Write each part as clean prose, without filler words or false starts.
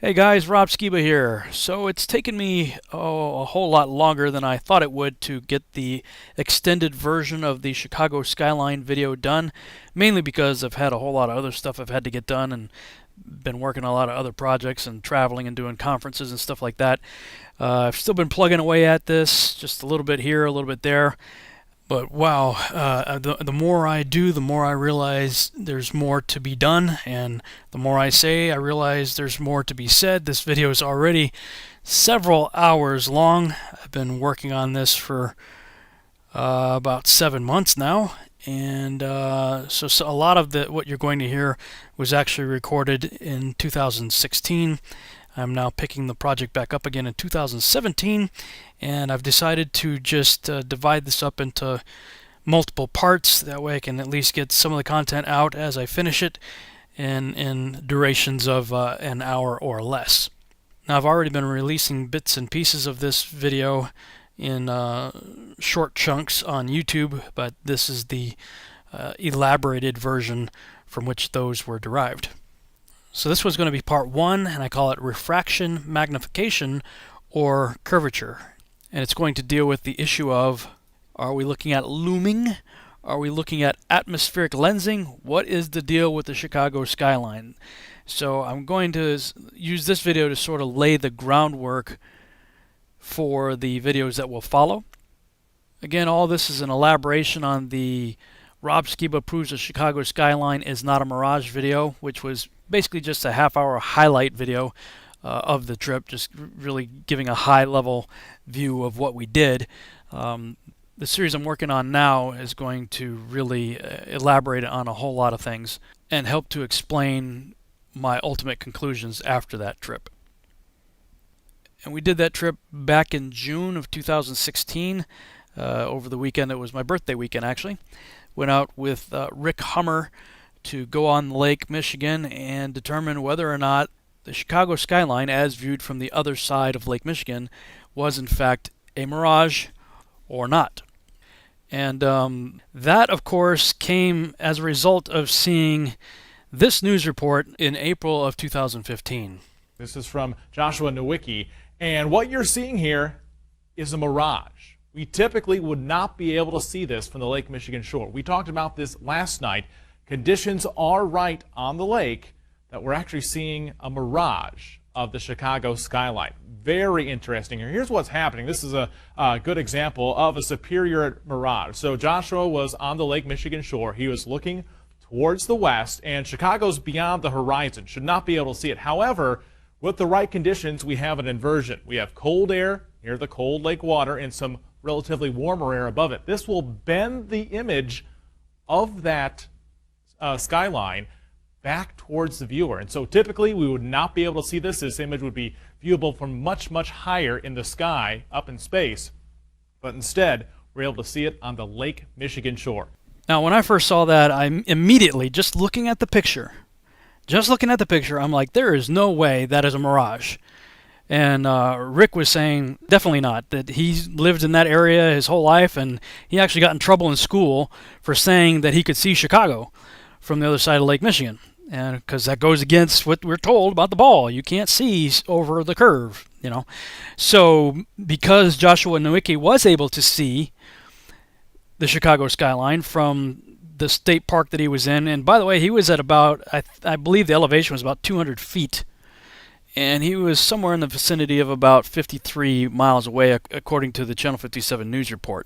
Hey guys, Rob Skiba here. So it's taken me a whole lot longer than I thought it would to get the extended version of the Chicago Skyline video done, mainly because I've had a whole lot of other stuff I've had to get done and been working on a lot of other projects and traveling and doing conferences and stuff like that. I've still been plugging away at this, just a little bit here, a little bit there. But wow, the more I do, the more I realize there's more to be done, and the more I say, I realize there's more to be said. This video is already several hours long. I've been working on this for about 7 months now, and so a lot of what you're going to hear was actually recorded in 2016. I'm now picking the project back up again in 2017, and I've decided to just divide this up into multiple parts. That way I can at least get some of the content out as I finish it in durations of an hour or less. Now, I've already been releasing bits and pieces of this video in short chunks on YouTube, but this is the elaborated version from which those were derived. So this was going to be part one, and I call it refraction, magnification, or curvature. And it's going to deal with the issue of, are we looking at looming? Are we looking at atmospheric lensing? What is the deal with the Chicago skyline? So I'm going to use this video to sort of lay the groundwork for the videos that will follow. Again, all this is an elaboration on the Rob Skiba Proves the Chicago Skyline is Not a Mirage video, which was basically just a half-hour highlight video of the trip, just really giving a high-level view of what we did. The series I'm working on now is going to really elaborate on a whole lot of things and help to explain my ultimate conclusions after that trip. And we did that trip back in June of 2016. Over the weekend, it was my birthday weekend actually. Went out with Rick Hummer to go on Lake Michigan and determine whether or not the Chicago skyline, as viewed from the other side of Lake Michigan, was in fact a mirage or not. And that, of course, came as a result of seeing this news report in April of 2015. This is from Joshua Nowicki, and what you're seeing here is a mirage. We typically would not be able to see this from the Lake Michigan shore. We talked about this last night. Conditions are right on the lake that we're actually seeing a mirage of the Chicago skyline. Very interesting here. Here's what's happening. This is a good example of a superior mirage. So Joshua was on the Lake Michigan shore. He was looking towards the west, and Chicago's beyond the horizon. Should not be able to see it. However, with the right conditions, we have an inversion. We have cold air near the cold lake water and some relatively warmer air above it. This will bend the image of that skyline back towards the viewer. And so typically we would not be able to see this. This image would be viewable from much, much higher in the sky, up in space. But instead, we're able to see it on the Lake Michigan shore. Now, when I first saw that, I immediately, just looking at the picture, I'm like, there is no way that is a mirage. And Rick was saying, definitely not, that he's lived in that area his whole life, and he actually got in trouble in school for saying that he could see Chicago from the other side of Lake Michigan, and because that goes against what we're told about the ball. You can't see over the curve, you know. So because Joshua Nowicki was able to see the Chicago skyline from the state park that he was in, and by the way, he was at about, I believe the elevation was about 200 feet, and he was somewhere in the vicinity of about 53 miles away, according to the Channel 57 news report.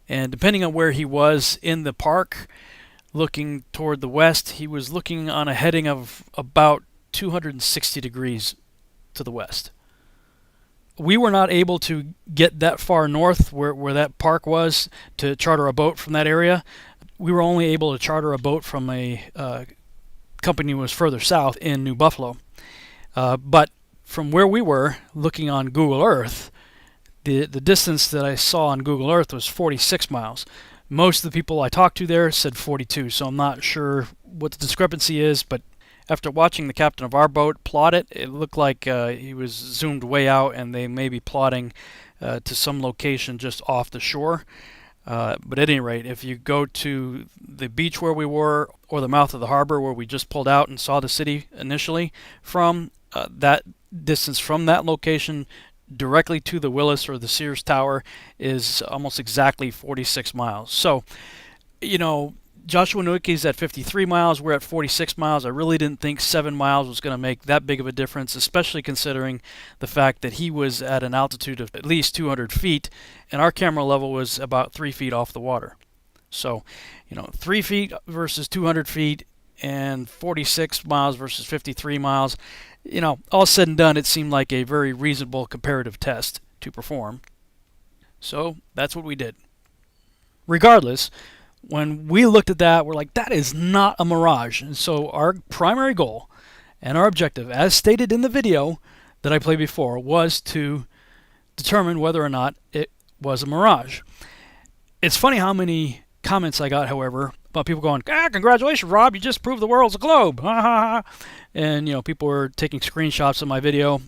And depending on where he was in the park, looking toward the west, he was looking on a heading of about 260 degrees to the west. We were not able to get that far north where that park was to charter a boat from that area. We were only able to charter a boat from a company who was further south in New Buffalo. But from where we were, looking on Google Earth, the distance that I saw on Google Earth was 46 miles. Most of the people I talked to there said 42, so I'm not sure what the discrepancy is, but after watching the captain of our boat plot it, it looked like he was zoomed way out, and they may be plotting to some location just off the shore. But at any rate, if you go to the beach where we were, or the mouth of the harbor where we just pulled out and saw the city initially from, that distance from that location directly to the Willis or the Sears Tower is almost exactly 46 miles. So, you know, Joshua Nowicki's at 53 miles. We're at 46 miles. I really didn't think 7 miles was going to make that big of a difference, especially considering the fact that he was at an altitude of at least 200 feet, and our camera level was about 3 feet off the water. So, 3 feet versus 200 feet and 46 miles versus 53 miles. All said and done, it seemed like a very reasonable comparative test to perform. So that's what we did. Regardless, when we looked at that, we're like, that is not a mirage. And so our primary goal and our objective, as stated in the video that I played before, was to determine whether or not it was a mirage. It's funny how many comments I got, however, about people going, congratulations, Rob, you just proved the world's a globe. And, people were taking screenshots of my video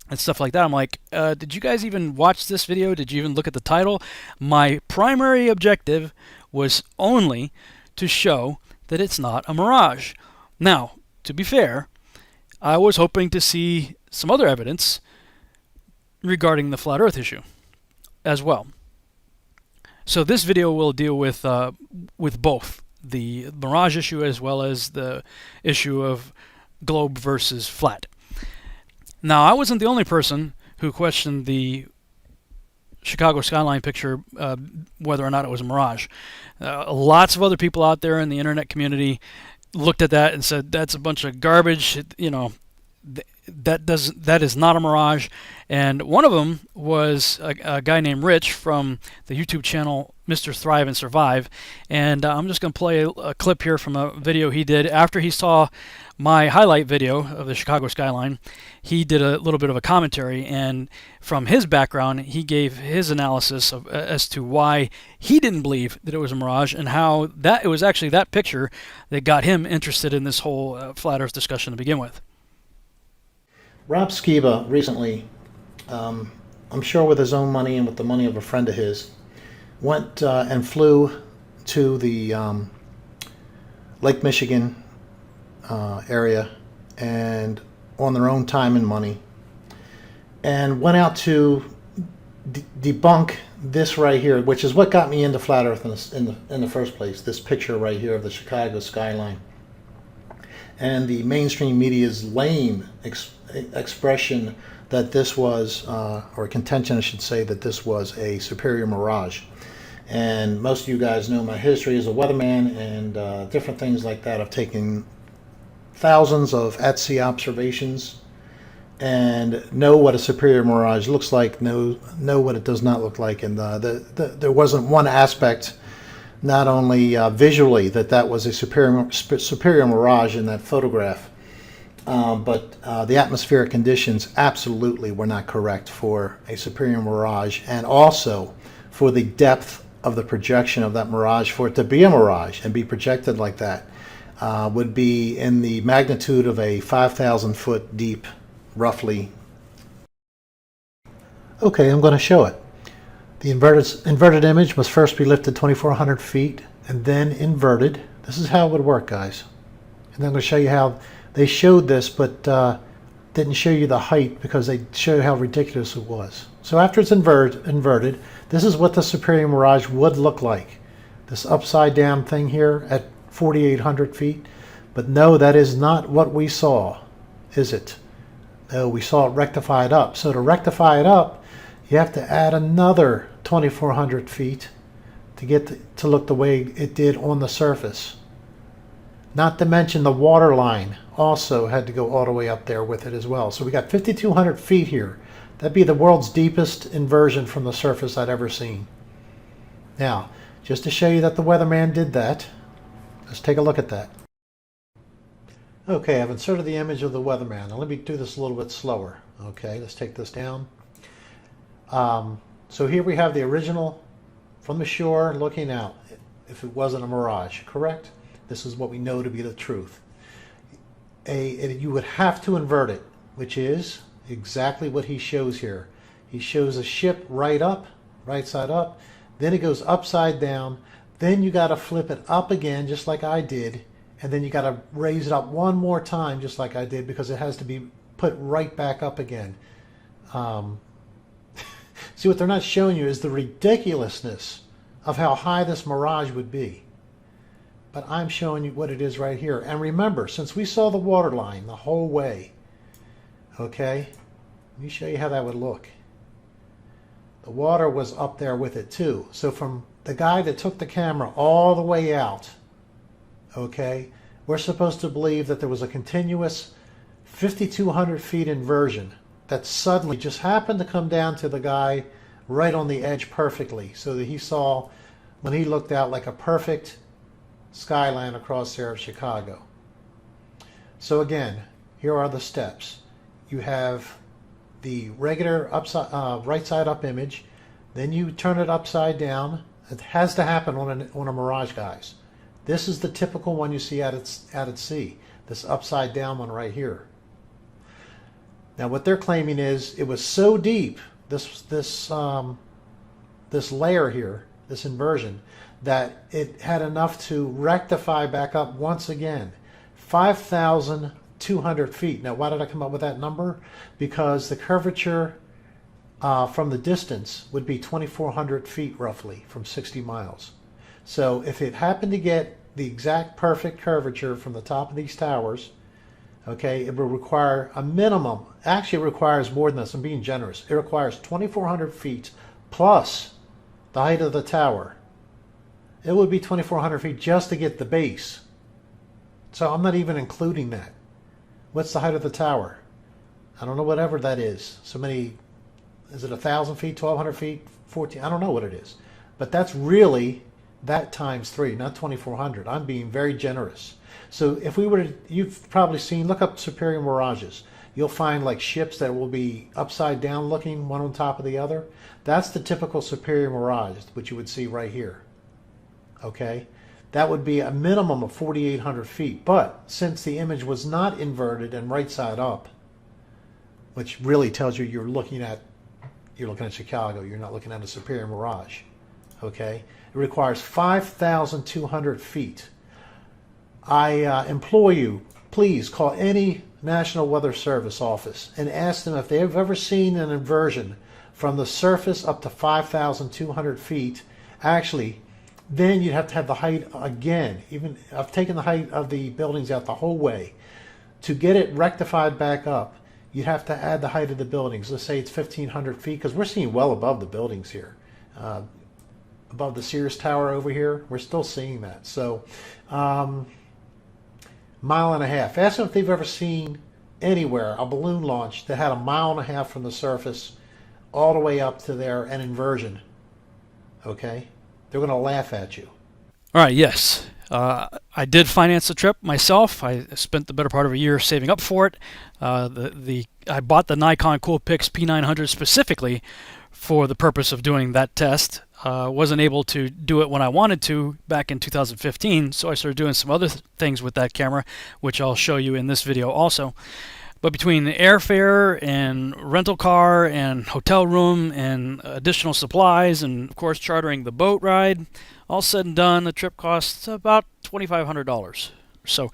and stuff like that. I'm like, did you guys even watch this video? Did you even look at the title? My primary objective was only to show that it's not a mirage. Now, to be fair, I was hoping to see some other evidence regarding the flat Earth issue as well. So this video will deal with both the mirage issue as well as the issue of globe versus flat. Now, I wasn't the only person who questioned the Chicago Skyline picture, whether or not it was a mirage. Lots of other people out there in the internet community looked at that and said, that's a bunch of garbage, that is not a mirage. And one of them was a guy named Rich from the YouTube channel Mr. Thrive and Survive. And I'm just going to play a clip here from a video he did after he saw my highlight video of the Chicago Skyline. He did a little bit of a commentary, and from his background, he gave his analysis as to why he didn't believe that it was a mirage, and how that it was actually that picture that got him interested in this whole flat Earth discussion to begin with. Rob Skiba recently, I'm sure with his own money and with the money of a friend of his, went and flew to the Lake Michigan area, and on their own time and money, and went out to debunk this right here, which is what got me into flat Earth in the first place. This picture right here of the Chicago skyline, and the mainstream media's lame expression that this was, or contention I should say, that this was a superior mirage. And most of you guys know my history as a weatherman and different things like that. I've taken thousands of at-sea observations and know what a superior mirage looks like, know what it does not look like. And there wasn't one aspect, not only visually, that was a superior mirage in that photograph, but the atmospheric conditions absolutely were not correct for a superior mirage, and also for the depth of the projection of that mirage. For it to be a mirage and be projected like that would be in the magnitude of a 5,000 foot deep, roughly. Okay, I'm going to show it. The inverted image must first be lifted 2,400 feet and then inverted. This is how it would work, guys. And then I'm going to show you how they showed this, but didn't show you the height because they showed how ridiculous it was. So after it's inverted, this is what the superior mirage would look like. This upside down thing here at 4,800 feet. But no, that is not what we saw, is it? No, we saw it rectified up. So to rectify it up, you have to add another 2,400 feet to get to look the way it did on the surface. Not to mention the water line also had to go all the way up there with it as well. So we got 5,200 feet here. That'd be the world's deepest inversion from the surface I'd ever seen. Now, just to show you that the weatherman did that, let's take a look at that. Okay, I've inserted the image of the weatherman. Now let me do this a little bit slower. Okay, let's take this down. So here we have the original from the shore looking out, if it wasn't a mirage, correct? This is what we know to be the truth. You would have to invert it, which is exactly what he shows here. He shows a ship right up, right side up, then it goes upside down, then you got to flip it up again just like I did, and then you got to raise it up one more time just like I did, because it has to be put right back up again. See, what they're not showing you is the ridiculousness of how high this mirage would be. But I'm showing you what it is right here. And remember, since we saw the water line the whole way, okay, let me show you how that would look. The water was up there with it too. So from the guy that took the camera all the way out, okay, we're supposed to believe that there was a continuous 5,200 feet inversion that suddenly just happened to come down to the guy right on the edge perfectly, so that he saw, when he looked out, like a perfect skyline across there of Chicago. So again, here are the steps. You have the regular upside, right side up image, then you turn it upside down. It has to happen on a mirage, guys. This is the typical one you see out at sea, this upside down one right here. Now what they're claiming is it was so deep, this layer here, this inversion, that it had enough to rectify back up once again. 5,200 feet. Now why did I come up with that number? Because the curvature from the distance would be 2,400 feet roughly from 60 miles. So if it happened to get the exact perfect curvature from the top of these towers, okay, it will require a minimum. Actually, it requires more than this. I'm being generous. It requires 2,400 feet plus the height of the tower. It would be 2,400 feet just to get the base. So I'm not even including that. What's the height of the tower? I don't know, whatever that is. So many, is it 1,000 feet, 1,200 feet, 14? I don't know what it is. But that's really that times 3, not 2,400. I'm being very generous. So if we were to, you've probably seen, look up Superior Mirages. You'll find like ships that will be upside down looking, one on top of the other. That's the typical Superior Mirage, which you would see right here. Okay? That would be a minimum of 4,800 feet. But since the image was not inverted and right side up, which really tells you you're looking at Chicago, you're not looking at a Superior Mirage. Okay? It requires 5,200 feet. I implore you, please call any National Weather Service office and ask them if they've ever seen an inversion from the surface up to 5,200 feet. Actually, then you'd have to have the height again. Even I've taken the height of the buildings out the whole way. To get it rectified back up, you'd have to add the height of the buildings. Let's say it's 1,500 feet, because we're seeing well above the buildings here. Above the Sears Tower over here, we're still seeing that. So, mile and a half. Ask them if they've ever seen anywhere a balloon launch that had a mile and a half from the surface all the way up to there, an inversion. Okay? They're going to laugh at you. All right, yes. I did finance the trip myself. I spent the better part of a year saving up for it. I bought the Nikon Coolpix P900 specifically for the purpose of doing that test. Wasn't able to do it when I wanted to back in 2015, so I started doing some other things with that camera, which I'll show you in this video also. But between the airfare and rental car and hotel room and additional supplies and, of course, chartering the boat ride, all said and done, the trip costs about $2,500. So,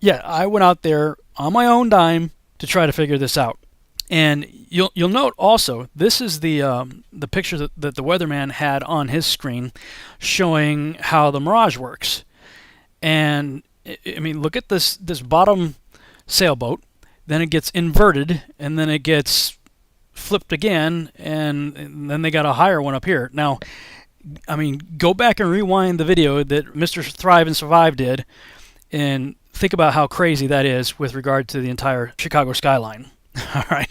yeah, I went out there on my own dime to try to figure this out. And you'll note also, this is the picture that the weatherman had on his screen showing how the Mirage works. And, I mean, look at this bottom sailboat. Then it gets inverted, and then it gets flipped again, and then they got a higher one up here. Now, I mean, go back and rewind the video that Mr. Thrive and Survive did, and think about how crazy that is with regard to the entire Chicago skyline. All right?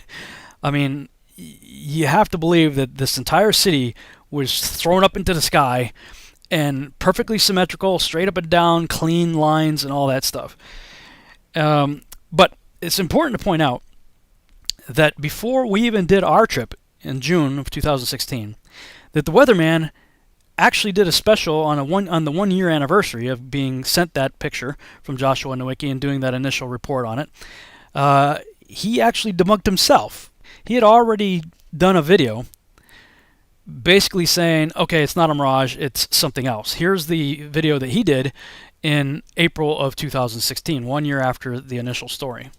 I mean, you have to believe that this entire city was thrown up into the sky, and perfectly symmetrical, straight up and down, clean lines, and all that stuff. But it's important to point out that before we even did our trip in June of 2016, that the weatherman actually did a special on the 1 year anniversary of being sent that picture from Joshua Nowicki and doing that initial report on it. He actually debunked himself. He had already done a video basically saying, okay, it's not a mirage, it's something else. Here's the video that he did in April of 2016, 1 year after the initial story.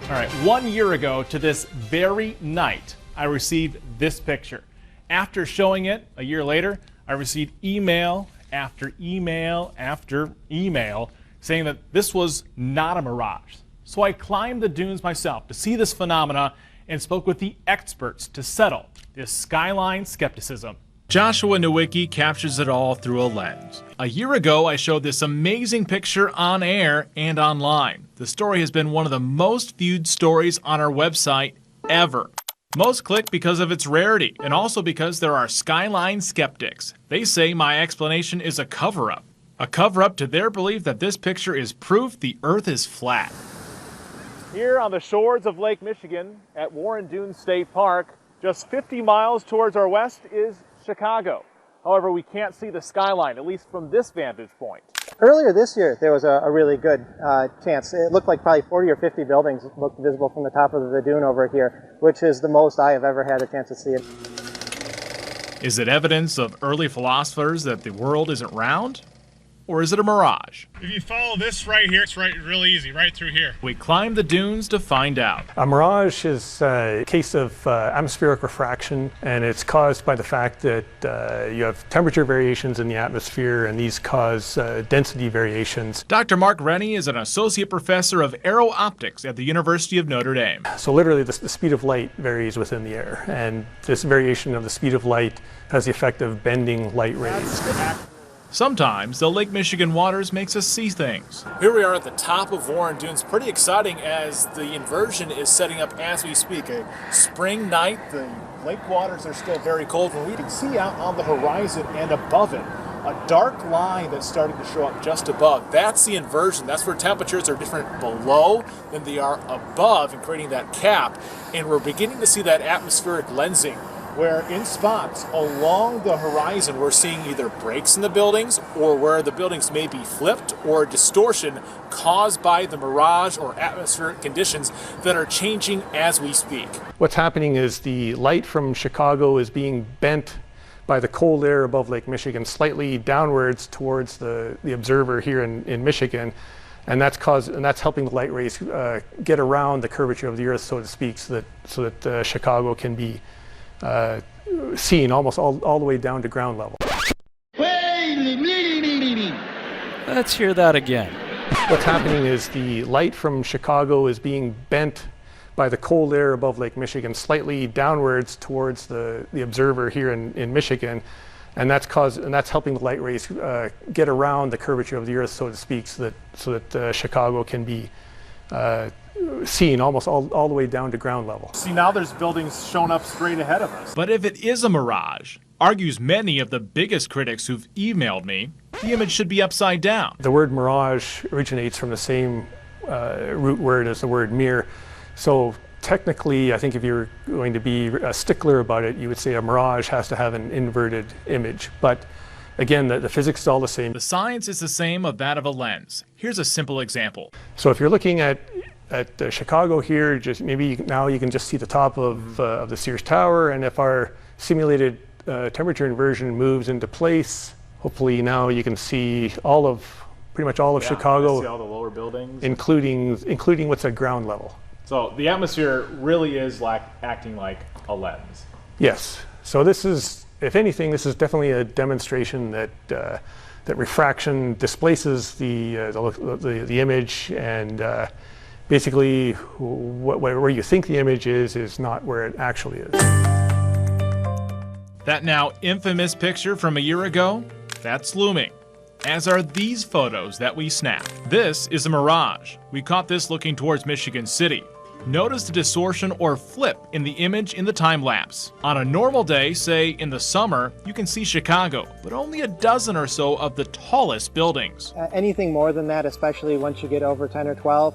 All right, 1 year ago to this very night, I received this picture. After showing it a year later, I received email after email after email saying that this was not a mirage. So I climbed the dunes myself to see this phenomena and spoke with the experts to settle this skyline skepticism. Joshua Nowicki captures it all through a lens. A year ago, I showed this amazing picture on air and online. The story has been one of the most viewed stories on our website ever. Most click because of its rarity, and also because there are skyline skeptics. They say my explanation is a cover-up. A cover-up to their belief that this picture is proof the Earth is flat. Here on the shores of Lake Michigan at Warren Dunes State Park, just 50 miles towards our west is Chicago. However, we can't see the skyline, at least from this vantage point. Earlier this year, there was a really good chance. It looked like probably 40 or 50 buildings looked visible from the top of the dune over here, which is the most I have ever had a chance to see it. Is it evidence of early philosophers that the world isn't round? Or is it a mirage? If you follow this right here, it's really easy, right through here. We climb the dunes to find out. A mirage is a case of atmospheric refraction, and it's caused by the fact that you have temperature variations in the atmosphere, and these cause density variations. Dr. Mark Rennie is an associate professor of aero-optics at the University of Notre Dame. So literally the speed of light varies within the air, and this variation of the speed of light has the effect of bending light rays. Sometimes the Lake Michigan waters makes us see things. Here we are at the top of Warren Dunes. Pretty exciting as the inversion is setting up as we speak. A spring night, the lake waters are still very cold, and we can see out on the horizon and above it a dark line that's starting to show up just above. That's the inversion. That's where temperatures are different below than they are above and creating that cap. And we're beginning to see that atmospheric lensing, where in spots along the horizon we're seeing either breaks in the buildings or where the buildings may be flipped or distortion caused by the mirage or atmospheric conditions that are changing as we speak. What's happening is the light from Chicago is being bent by the cold air above Lake Michigan slightly downwards towards the observer here in Michigan. And that's helping the light rays get around the curvature of the Earth, so to speak, so that Chicago can be seen almost all the way down to ground level. Let's hear that again. What's happening is the light from Chicago is being bent by the cold air above Lake Michigan slightly downwards towards the observer here in Michigan, and that's helping the light rays get around the curvature of the Earth, so to speak, so that Chicago can be seen almost all the way down to ground level. See, now there's buildings shown up straight ahead of us. But if it is a mirage, argues many of the biggest critics who've emailed me, the image should be upside down. The word mirage originates from the same root word as the word mirror. So technically, I think if you're going to be a stickler about it, you would say a mirage has to have an inverted image. But again, the physics is all the same. The science is the same of that of a lens. Here's a simple example. So if you're looking at Chicago here, just maybe now you can just see the top of the Sears Tower, and if our simulated temperature inversion moves into place, hopefully now you can see pretty much all of Chicago, see all the lower buildings, including what's at ground level. So the atmosphere really is acting like a lens. Yes. So this is, if anything, this is definitely a demonstration that refraction displaces the image, and basically where you think the image is not where it actually is. That now infamous picture from a year ago, that's looming, as are these photos that we snapped. This is a mirage. We caught this looking towards Michigan City. Notice the distortion or flip in the image in the time lapse. On a normal day, say in the summer, you can see Chicago, but only a dozen or so of the tallest buildings. Anything more than that, especially once you get over 10 or 12,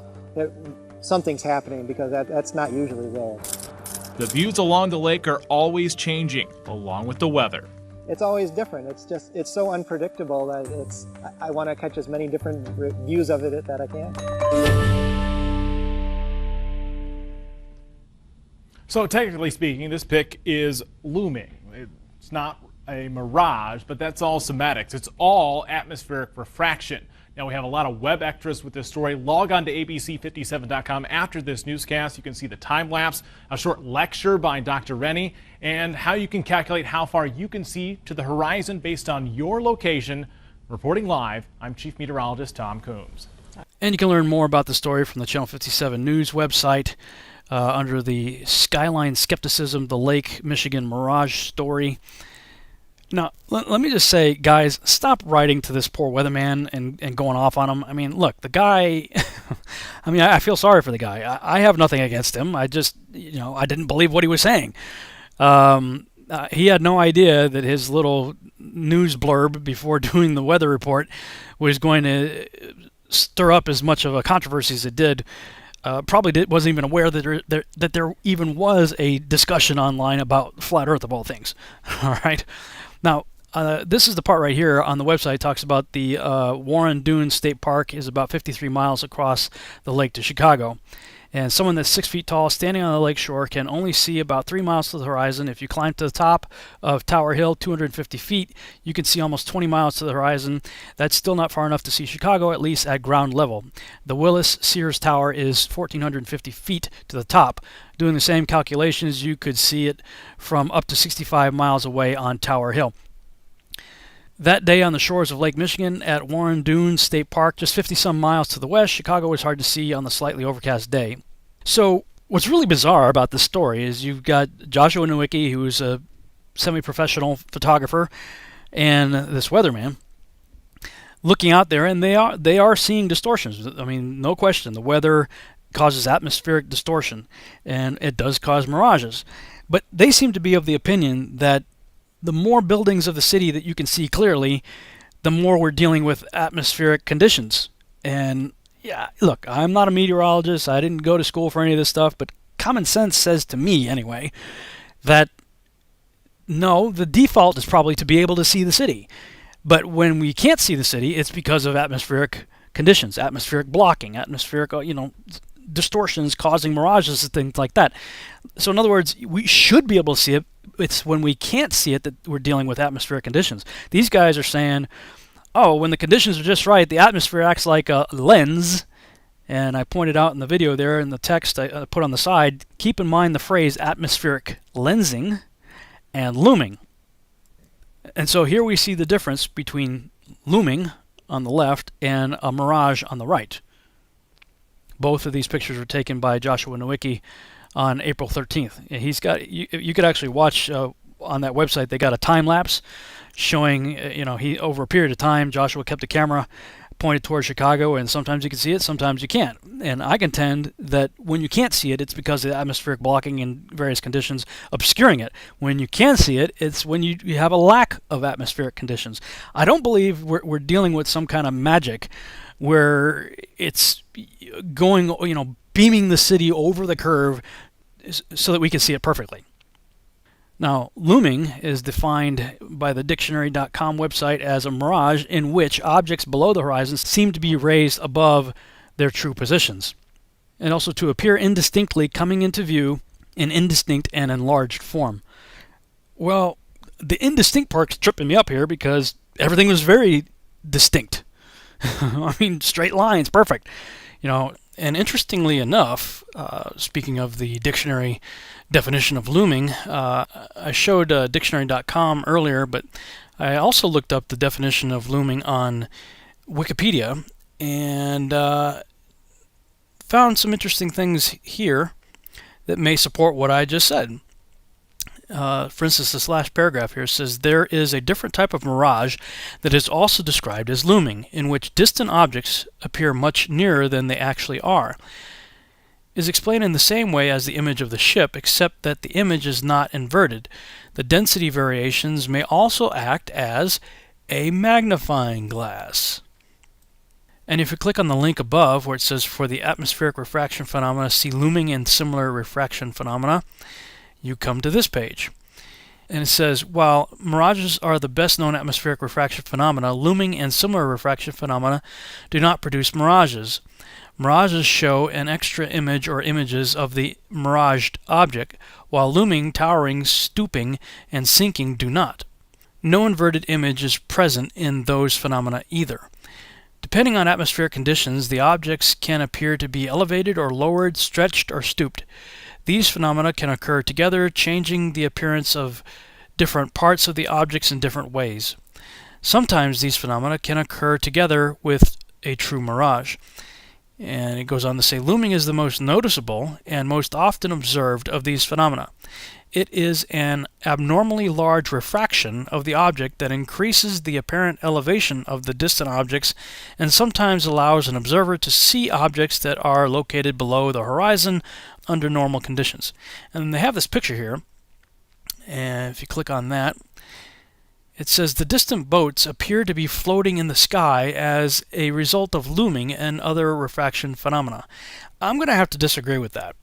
something's happening, because that's not usually there. The views along the lake are always changing, along with the weather. It's always different. It's so unpredictable that I want to catch as many different views of it that I can. So technically speaking, this pic is looming. It's not a mirage, but that's all semantics. It's all atmospheric refraction. Now, we have a lot of web extras with this story. Log on to abc57.com after this newscast. You can see the time lapse, a short lecture by Dr. Rennie, and how you can calculate how far you can see to the horizon based on your location. Reporting live, I'm Chief Meteorologist Tom Coombs. And you can learn more about the story from the Channel 57 News website under the Skyline Skepticism, the Lake Michigan Mirage story. Now, let me just say, guys, stop writing to this poor weatherman and going off on him. I mean, look, the guy, I mean, I feel sorry for the guy. I have nothing against him. I just, I didn't believe what he was saying. He had no idea that his little news blurb before doing the weather report was going to stir up as much of a controversy as it did. Probably wasn't even aware that there even was a discussion online about flat Earth of all things. All right. Now, this is the part right here on the website. It talks about the Warren Dunes State Park is about 53 miles across the lake to Chicago. And someone that's 6 feet tall standing on the lake shore can only see about 3 miles to the horizon. If you climb to the top of Tower Hill, 250 feet, you can see almost 20 miles to the horizon. That's still not far enough to see Chicago, at least at ground level. The Willis Sears Tower is 1,450 feet to the top. Doing the same calculations, you could see it from up to 65 miles away on Tower Hill. That day on the shores of Lake Michigan at Warren Dunes State Park, just 50-some miles to the west, Chicago was hard to see on the slightly overcast day. So what's really bizarre about this story is you've got Joshua Nowicki, who's a semi-professional photographer, and this weatherman looking out there, and they are seeing distortions. I mean, no question. The weather causes atmospheric distortion, and it does cause mirages. But they seem to be of the opinion that the more buildings of the city that you can see clearly, the more we're dealing with atmospheric conditions. And yeah, look, I'm not a meteorologist. I didn't go to school for any of this stuff, but common sense says to me anyway that no, the default is probably to be able to see the city. But when we can't see the city, it's because of atmospheric conditions, atmospheric blocking, atmospheric, distortions causing mirages and things like that. So in other words, we should be able to see it. It's when we can't see it that we're dealing with atmospheric conditions. These guys are saying, oh, when the conditions are just right, the atmosphere acts like a lens. And I pointed out in the video there in the text I put on the side, keep in mind the phrase atmospheric lensing and looming. And so here we see the difference between looming on the left and a mirage on the right. Both of these pictures were taken by Joshua Nowicki on April 13th. He's got you could actually watch on that website. They got a time lapse showing he over a period of time Joshua kept the camera pointed towards Chicago, and sometimes you can see it, sometimes you can't. And I contend that when you can't see it, it's because of the atmospheric blocking and various conditions obscuring it. When you can see it, it's when you have a lack of atmospheric conditions. I don't believe we're dealing with some kind of magic where it's going, beaming the city over the curve so that we can see it perfectly. Now, looming is defined by the dictionary.com website as a mirage in which objects below the horizon seem to be raised above their true positions, and also to appear indistinctly coming into view in indistinct and enlarged form. Well, the indistinct part's tripping me up here because everything was very distinct. I mean, straight lines, perfect. And interestingly enough, speaking of the dictionary definition of looming, I showed dictionary.com earlier, but I also looked up the definition of looming on Wikipedia and found some interesting things here that may support what I just said. For instance, this last paragraph here says, there is a different type of mirage that is also described as looming, in which distant objects appear much nearer than they actually are. It is explained in the same way as the image of the ship, except that the image is not inverted. The density variations may also act as a magnifying glass. And if you click on the link above where it says, for the atmospheric refraction phenomena, see looming and similar refraction phenomena, you come to this page. And it says, while mirages are the best known atmospheric refraction phenomena, looming and similar refraction phenomena do not produce mirages. Mirages show an extra image or images of the miraged object, while looming, towering, stooping, and sinking do not. No inverted image is present in those phenomena either. Depending on atmospheric conditions, the objects can appear to be elevated or lowered, stretched or stooped. These phenomena can occur together, changing the appearance of different parts of the objects in different ways. Sometimes these phenomena can occur together with a true mirage. And it goes on to say, looming is the most noticeable and most often observed of these phenomena. It is an abnormally large refraction of the object that increases the apparent elevation of the distant objects and sometimes allows an observer to see objects that are located below the horizon under normal conditions. And they have this picture here, and if you click on that, it says the distant boats appear to be floating in the sky as a result of looming and other refraction phenomena. I'm going to have to disagree with that.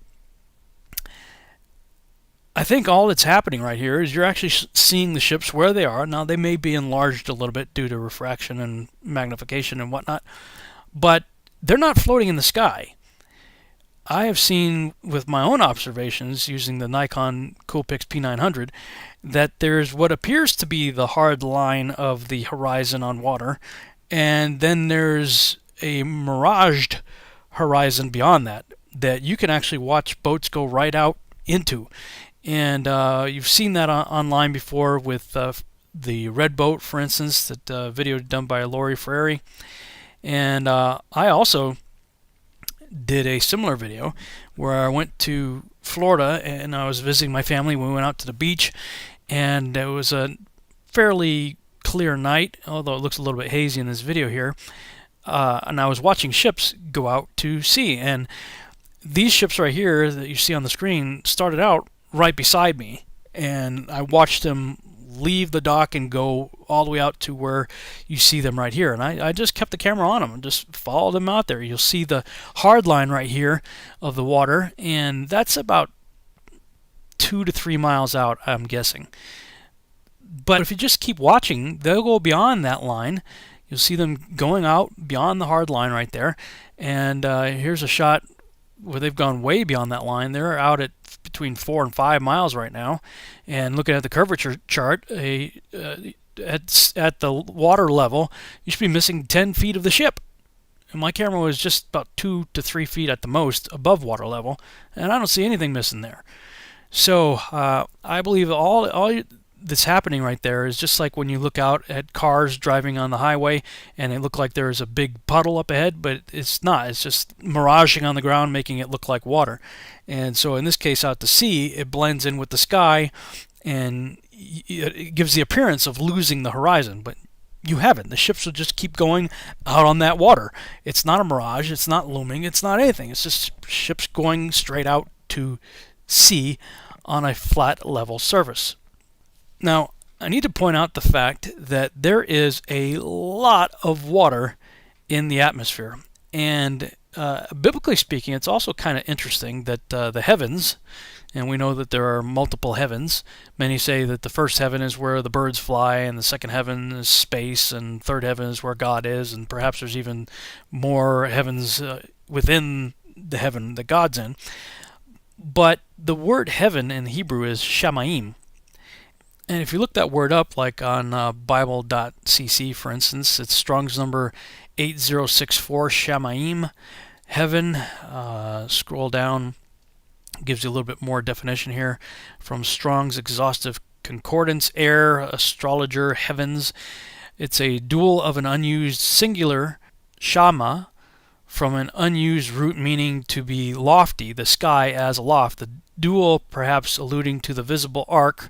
I think all that's happening right here is you're actually seeing the ships where they are. Now, they may be enlarged a little bit due to refraction and magnification and whatnot, but they're not floating in the sky. I have seen with my own observations using the Nikon Coolpix P900 that there's what appears to be the hard line of the horizon on water, and then there's a miraged horizon beyond that you can actually watch boats go right out into. And you've seen that online before with the Red Boat, for instance, that video done by Lori Frary. And I also did a similar video where I went to Florida and I was visiting my family. We went out to the beach, and it was a fairly clear night, although it looks a little bit hazy in this video here. And I was watching ships go out to sea, and these ships right here that you see on the screen started out right beside me, and I watched them leave the dock and go all the way out to where you see them right here. And I just kept the camera on them and just followed them out there. You'll see the hard line right here of the water, and that's about 2 to 3 miles out, I'm guessing. But if you just keep watching, they'll go beyond that line. You'll see them going out beyond the hard line right there. And here's a shot where they've gone way beyond that line. They're out at between 4 and 5 miles right now. And looking at the curvature chart, at the water level, you should be missing 10 feet of the ship. And my camera was just about 2 to 3 feet at the most above water level, and I don't see anything missing there. So I believe all that's happening right there is just like when you look out at cars driving on the highway and it look like there's a big puddle up ahead, but it's not. It's just miraging on the ground, making it look like water. And so in this case, out to sea, it blends in with the sky, and it gives the appearance of losing the horizon, but you haven't. The ships will just keep going out on that water. It's not a mirage. It's not looming. It's not anything. It's just ships going straight out to sea on a flat, level surface. Now, I need to point out the fact that there is a lot of water in the atmosphere. And biblically speaking, it's also kind of interesting that the heavens, and we know that there are multiple heavens. Many say that the first heaven is where the birds fly, and the second heaven is space, and third heaven is where God is, and perhaps there's even more heavens within the heaven that God's in. But the word heaven in Hebrew is shamayim. And if you look that word up, like on Bible.cc, for instance, it's Strong's number 8064, shamayim, heaven. Scroll down, gives you a little bit more definition here from Strong's exhaustive concordance, air, astrologer, heavens. It's a dual of an unused singular, shama, from an unused root meaning to be lofty, the sky as aloft. The dual perhaps alluding to the visible arc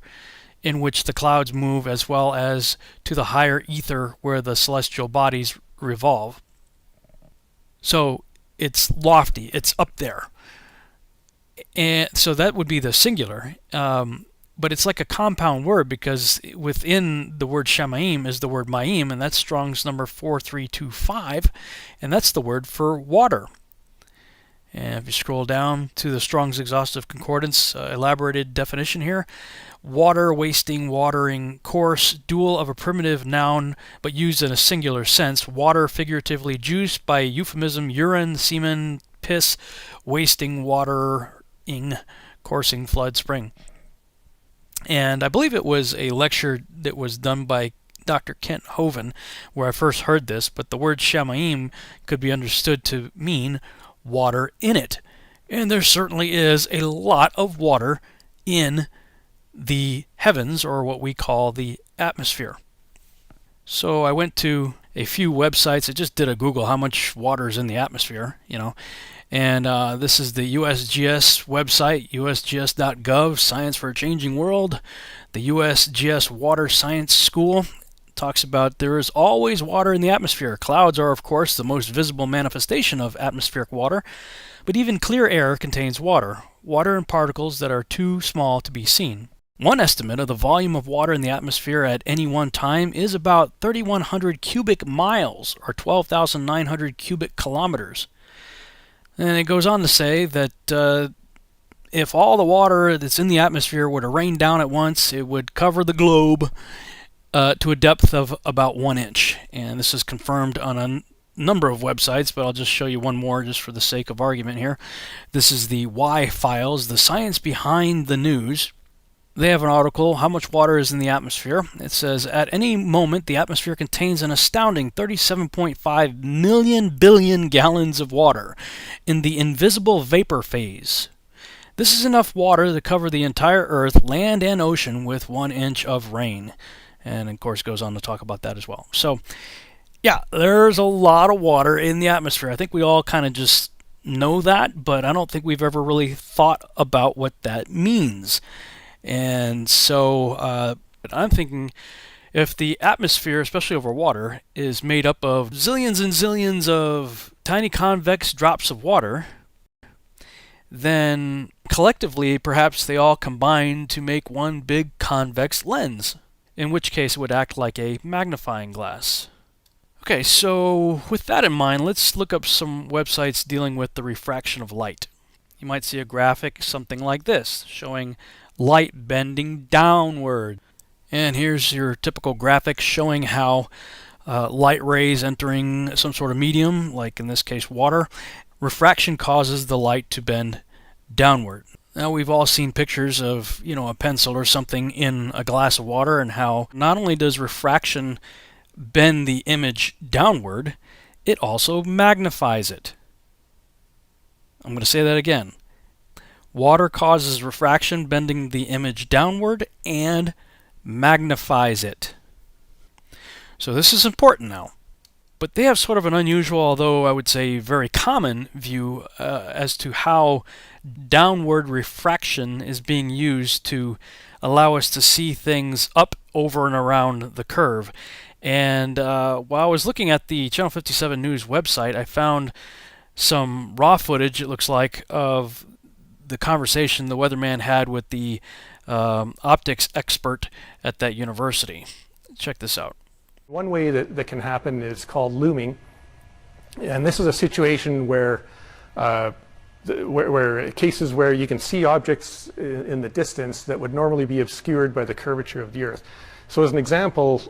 in which the clouds move, as well as to the higher ether where the celestial bodies revolve. So it's lofty, it's up there. And so that would be the singular. But it's like a compound word, because within the word shamayim is the word mayim, and that's Strong's number 4325, and that's the word for water. And if you scroll down to the Strong's Exhaustive Concordance elaborated definition here, water, wasting, watering, course, dual of a primitive noun but used in a singular sense, water figuratively, juice by euphemism, urine, semen, piss, wasting, watering, coursing, flood, spring. And I believe it was a lecture that was done by Dr. Kent Hovind where I first heard this, but the word Shamayim could be understood to mean water in it. And there certainly is a lot of water in the heavens, or what we call the atmosphere. So I went to a few websites. I just did a Google how much water is in the atmosphere, and this is the USGS website, usgs.gov, Science for a Changing World. The USGS Water Science School talks about there is always water in the atmosphere. Clouds are, of course, the most visible manifestation of atmospheric water, but even clear air contains water in particles that are too small to be seen. One estimate of the volume of water in the atmosphere at any one time is about 3,100 cubic miles, or 12,900 cubic kilometers. And it goes on to say that if all the water that's in the atmosphere were to rain down at once, it would cover the globe to a depth of about 1 inch. And this is confirmed on a number of websites, but I'll just show you one more just for the sake of argument here. This is the Why Files, the science behind the news. They have an article, How Much Water is in the Atmosphere. It says, at any moment, the atmosphere contains an astounding 37.5 million billion gallons of water in the invisible vapor phase. This is enough water to cover the entire Earth, land and ocean, with 1 inch of rain. And, of course, goes on to talk about that as well. So, yeah, there's a lot of water in the atmosphere. I think we all kind of just know that, but I don't think we've ever really thought about what that means. And so I'm thinking if the atmosphere, especially over water, is made up of zillions and zillions of tiny convex drops of water, then collectively perhaps they all combine to make one big convex lens, in which case it would act like a magnifying glass. Okay, so with that in mind, let's look up some websites dealing with the refraction of light. You might see a graphic something like this, showing light bending downward. And here's your typical graphic showing how light rays entering some sort of medium, like in this case water, refraction causes the light to bend downward. Now we've all seen pictures of, a pencil or something in a glass of water, and how not only does refraction bend the image downward, it also magnifies it. I'm going to say that again. Water causes refraction, bending the image downward, and magnifies it. So this is important now. But they have sort of an unusual, although I would say very common, view as to how downward refraction is being used to allow us to see things up, over, and around the curve. And while I was looking at the Channel 57 News website, I found some raw footage, it looks like, of the conversation the weatherman had with the optics expert at that university. Check this out. One way that can happen is called looming, and this is a situation where cases where you can see objects in the distance that would normally be obscured by the curvature of the Earth. So as an example,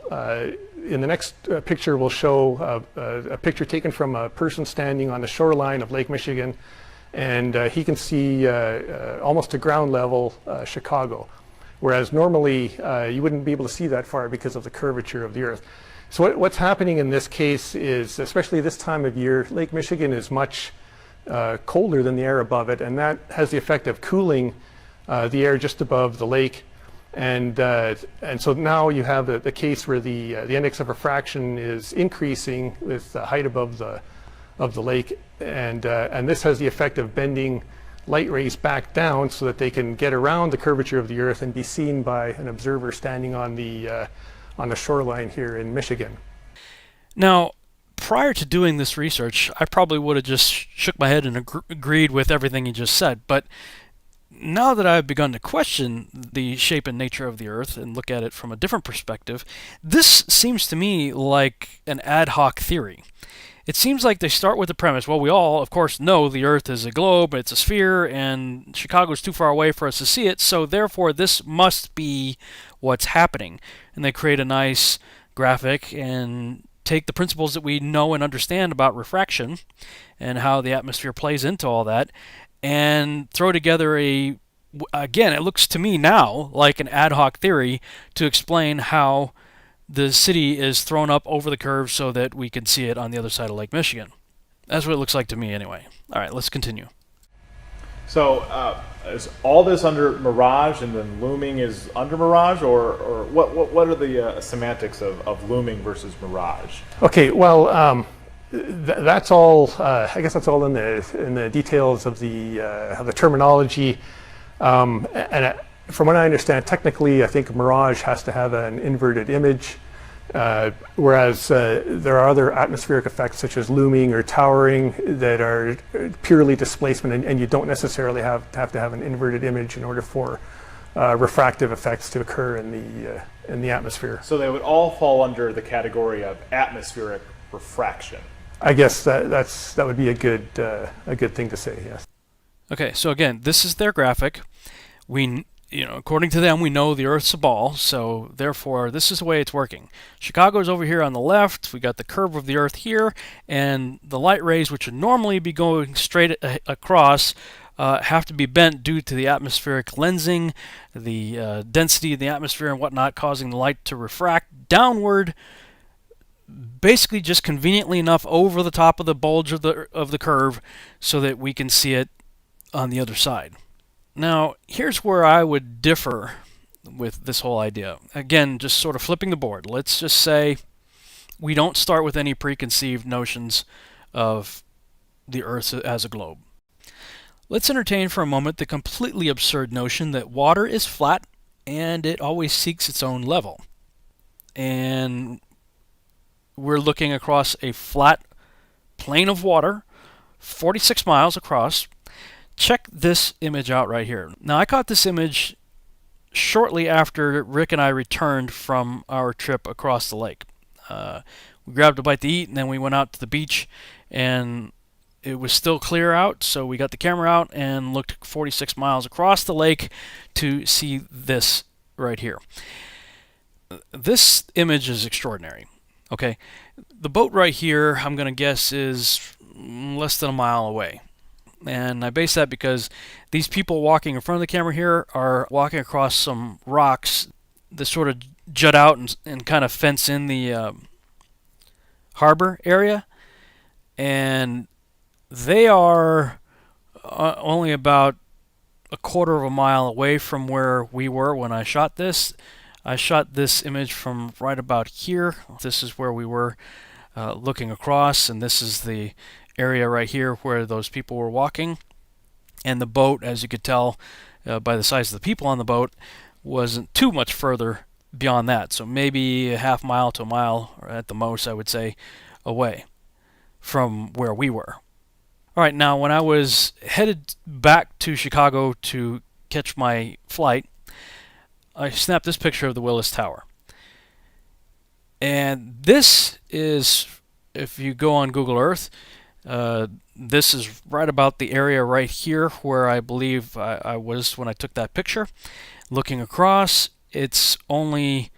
in the next picture we'll show a picture taken from a person standing on the shoreline of Lake Michigan, and he can see almost to ground level Chicago, whereas normally you wouldn't be able to see that far because of the curvature of the Earth. So what's happening in this case is, especially this time of year, Lake Michigan is much colder than the air above it, and that has the effect of cooling the air just above the lake. And so now you have the case where the index of refraction is increasing with the height above the lake, and this has the effect of bending light rays back down so that they can get around the curvature of the Earth and be seen by an observer standing on the shoreline here in Michigan. Now, prior to doing this research, I probably would have just shook my head and agreed with everything he just said, but now that I've begun to question the shape and nature of the Earth and look at it from a different perspective, this seems to me like an ad hoc theory. It seems like they start with the premise, well, we all, of course, know the Earth is a globe, it's a sphere, and Chicago's too far away for us to see it, so therefore this must be what's happening. And they create a nice graphic and take the principles that we know and understand about refraction and how the atmosphere plays into all that, and throw together again, it looks to me now like an ad hoc theory to explain how the city is thrown up over the curve so that we can see it on the other side of Lake Michigan. That's what it looks like to me anyway. All right, let's continue. So is all this under mirage and then looming is under mirage, or what are the semantics of looming versus mirage? Okay, well, that's all. I guess that's all in the details of the terminology. And from what I understand, technically, I think mirage has to have an inverted image, whereas there are other atmospheric effects such as looming or towering that are purely displacement, and you don't necessarily have to have an inverted image in order for refractive effects to occur in the atmosphere. So they would all fall under the category of atmospheric refraction. I guess that would be a good thing to say. Yes. Okay, so again, this is their graphic. According to them, we know the Earth's a ball, so therefore this is the way it's working. Chicago's over here on the left. We got the curve of the Earth here, and the light rays, which would normally be going straight across, have to be bent due to the atmospheric lensing, the density of the atmosphere and whatnot, causing the light to refract downward, basically just conveniently enough over the top of the bulge of the curve so that we can see it on the other side. Now, here's where I would differ with this whole idea. Again, just sort of flipping the board. Let's just say we don't start with any preconceived notions of the Earth as a globe. Let's entertain for a moment the completely absurd notion that water is flat and it always seeks its own level. And we're looking across a flat plane of water, 46 miles across. Check this image out right here. Now, I caught this image shortly after Rick and I returned from our trip across the lake. We grabbed a bite to eat, and then we went out to the beach, and it was still clear out, so we got the camera out and looked 46 miles across the lake to see this right here. This image is extraordinary. Okay, the boat right here, I'm going to guess, is less than a mile away. And I base that because these people walking in front of the camera here are walking across some rocks that sort of jut out and kind of fence in the harbor area. And they are only about a quarter of a mile away from where we were when I shot this. I shot this image from right about here. This is where we were looking across, and this is the area right here where those people were walking. And the boat, as you could tell by the size of the people on the boat, wasn't too much further beyond that. So maybe a half mile to a mile, or at the most, I would say, away from where we were. All right, now when I was headed back to Chicago to catch my flight, I snapped this picture of the Willis Tower. And this is, if you go on Google Earth, this is right about the area right here where I believe I was when I took that picture. Looking across, it's only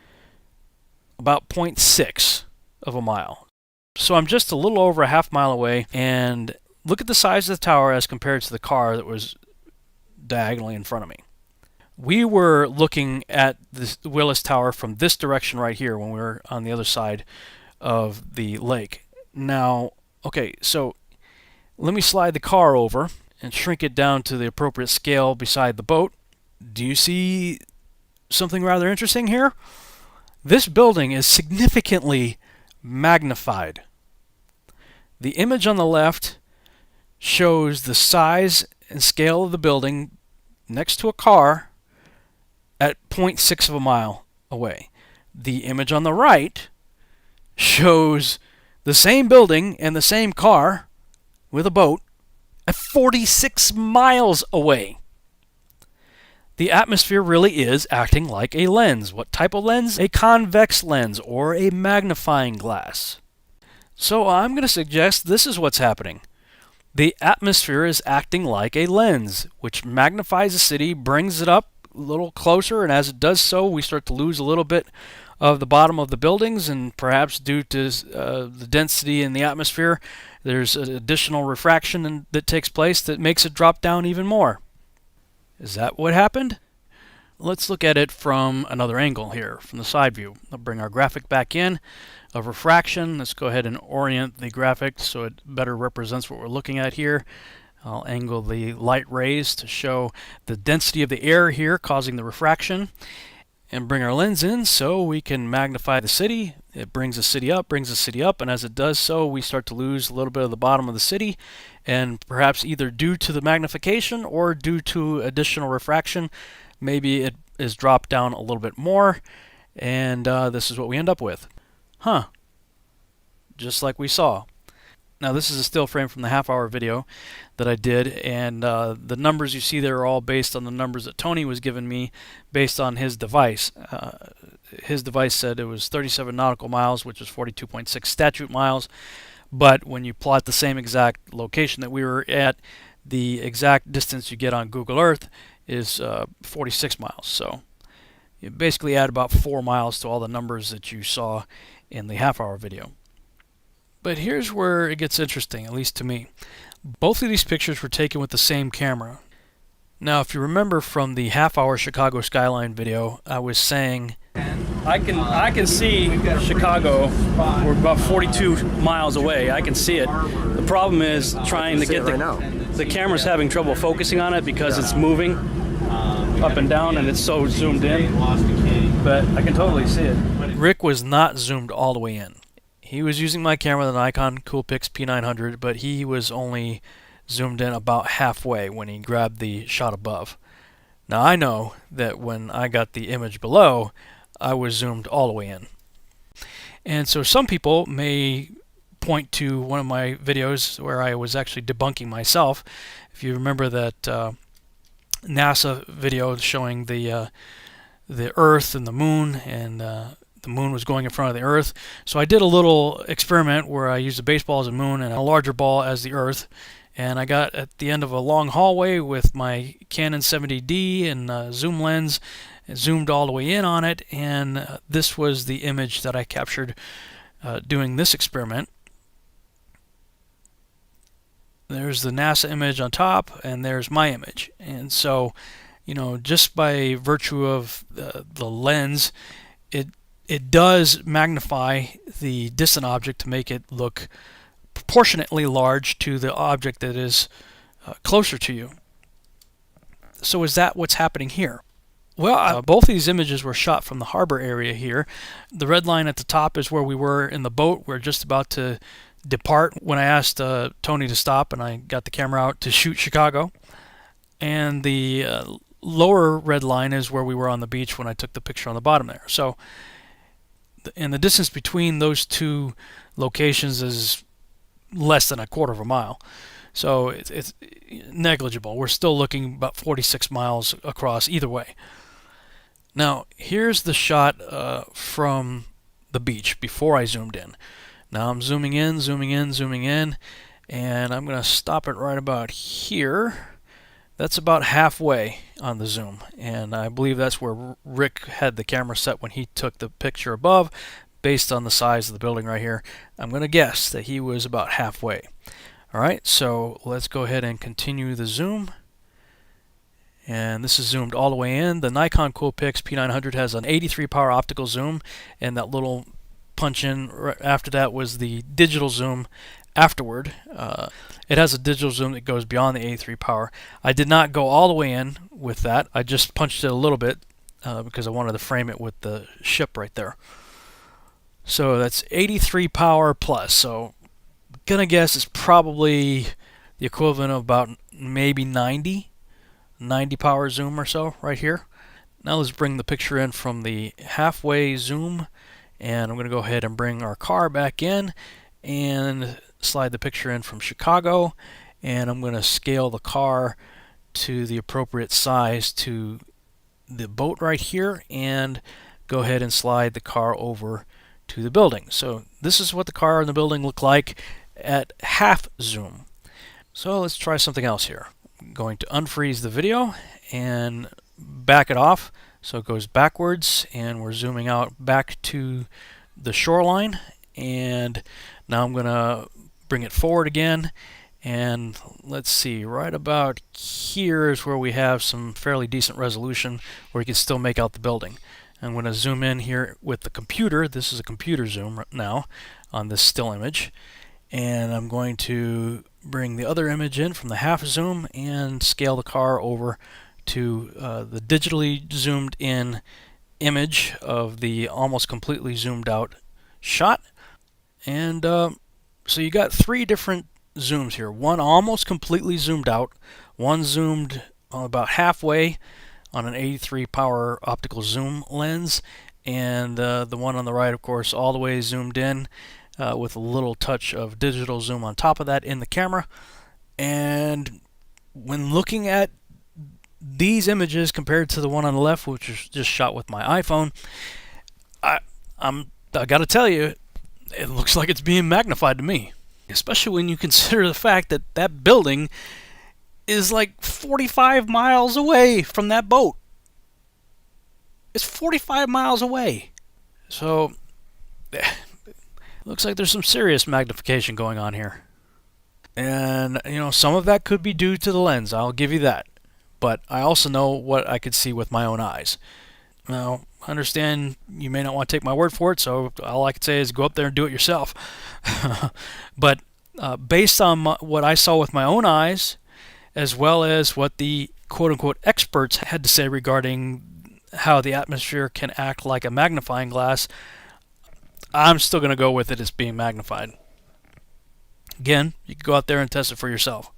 about 0.6 of a mile. So I'm just a little over a half mile away, and look at the size of the tower as compared to the car that was diagonally in front of me. We were looking at the Willis Tower from this direction right here when we were on the other side of the lake. Now, okay, so let me slide the car over and shrink it down to the appropriate scale beside the boat. Do you see something rather interesting here? This building is significantly magnified. The image on the left shows the size and scale of the building next to a car at 0.6 of a mile away. The image on the right shows the same building and the same car with a boat at 46 miles away. The atmosphere really is acting like a lens. What type of lens? A convex lens or a magnifying glass. So I'm going to suggest this is what's happening. The atmosphere is acting like a lens, which magnifies a city, brings it up a little closer, and as it does so, we start to lose a little bit of the bottom of the buildings, and perhaps due to the density in the atmosphere, there's additional refraction that takes place that makes it drop down even more. Is that what happened? Let's look at it from another angle here, from the side view. I'll bring our graphic back in of refraction. Let's go ahead and orient the graphic so it better represents what we're looking at here. I'll angle the light rays to show the density of the air here causing the refraction, and bring our lens in so we can magnify the city. It brings the city up, and as it does so, we start to lose a little bit of the bottom of the city, and perhaps either due to the magnification or due to additional refraction, maybe it is dropped down a little bit more, and this is what we end up with. Huh. Just like we saw. Now this is a still frame from the half-hour video that I did, and the numbers you see there are all based on the numbers that Tony was giving me based on his device. His device said it was 37 nautical miles, which is 42.6 statute miles, but when you plot the same exact location that we were at, the exact distance you get on Google Earth is 46 miles. So you basically add about 4 miles to all the numbers that you saw in the half-hour video. But here's where it gets interesting, at least to me. Both of these pictures were taken with the same camera. Now, if you remember from the half-hour Chicago Skyline video, I was saying I can see Chicago. We're about 42 miles away. I can see it. The problem is trying to get the camera's having trouble focusing on it because it's moving up and down and it's so zoomed in. But I can totally see it. Rick was not zoomed all the way in. He was using my camera, the Nikon Coolpix P900, but he was only zoomed in about halfway when he grabbed the shot above. Now I know that when I got the image below, I was zoomed all the way in. And so some people may point to one of my videos where I was actually debunking myself. If you remember that NASA video showing the Earth and the Moon, and the moon was going in front of the Earth. So I did a little experiment where I used a baseball as a moon and a larger ball as the Earth. And I got at the end of a long hallway with my Canon 70D and zoom lens, zoomed all the way in on it, and this was the image that I captured doing this experiment. There's the NASA image on top, and there's my image. And so, you know, just by virtue of the lens, it does magnify the distant object to make it look proportionately large to the object that is closer to you. So is that what's happening here? Well, both of these images were shot from the harbor area here. The red line at the top is where we were in the boat. We're just about to depart when I asked Tony to stop, and I got the camera out to shoot Chicago. And the lower red line is where we were on the beach when I took the picture on the bottom there. So, and the distance between those two locations is less than a quarter of a mile. So it's negligible. We're still looking about 46 miles across either way. Now, here's the shot from the beach before I zoomed in. Now I'm zooming in, and I'm going to stop it right about here. That's about halfway on the zoom, and I believe that's where Rick had the camera set when he took the picture above, based on the size of the building right here. I'm going to guess that he was about halfway. Alright, so let's go ahead and continue the zoom. And this is zoomed all the way in. The Nikon Coolpix P900 has an 83 power optical zoom, and that little punch in right after that was the digital zoom afterward. It has a digital zoom that goes beyond the 83 power. I did not go all the way in with that. I just punched it a little bit because I wanted to frame it with the ship right there. So that's 83 power plus. So gonna guess it's probably the equivalent of about maybe 90 power zoom or so right here. Now let's bring the picture in from the halfway zoom, and I'm going to go ahead and bring our car back in and slide the picture in from Chicago, and I'm going to scale the car to the appropriate size to the boat right here and go ahead and slide the car over to the building. So this is what the car and the building look like at half zoom. So let's try something else here. I'm going to unfreeze the video and back it off so it goes backwards, and we're zooming out back to the shoreline, and now I'm going to bring it forward again And let's see, right about here is where we have some fairly decent resolution where you can still make out the building. I'm going to zoom in here with the computer. This is a computer zoom right now on this still image. And I'm going to bring the other image in from the half zoom and scale the car over to the digitally zoomed in image of the almost completely zoomed out shot. And so you got three different zooms here. One almost completely zoomed out, one zoomed about halfway on an 83 power optical zoom lens, and the one on the right, of course, all the way zoomed in with a little touch of digital zoom on top of that in the camera. And when looking at these images compared to the one on the left, which is just shot with my iPhone, I got to tell you, it looks like it's being magnified to me. Especially when you consider the fact that that building is like 45 miles away from that boat. It's 45 miles away. So, looks like there's some serious magnification going on here. And, you know, some of that could be due to the lens, I'll give you that. But I also know what I could see with my own eyes. Now, I understand you may not want to take my word for it, so all I can say is go up there and do it yourself. But based on what I saw with my own eyes, as well as what the quote-unquote experts had to say regarding how the atmosphere can act like a magnifying glass, I'm still going to go with it as being magnified. Again, you can go out there and test it for yourself.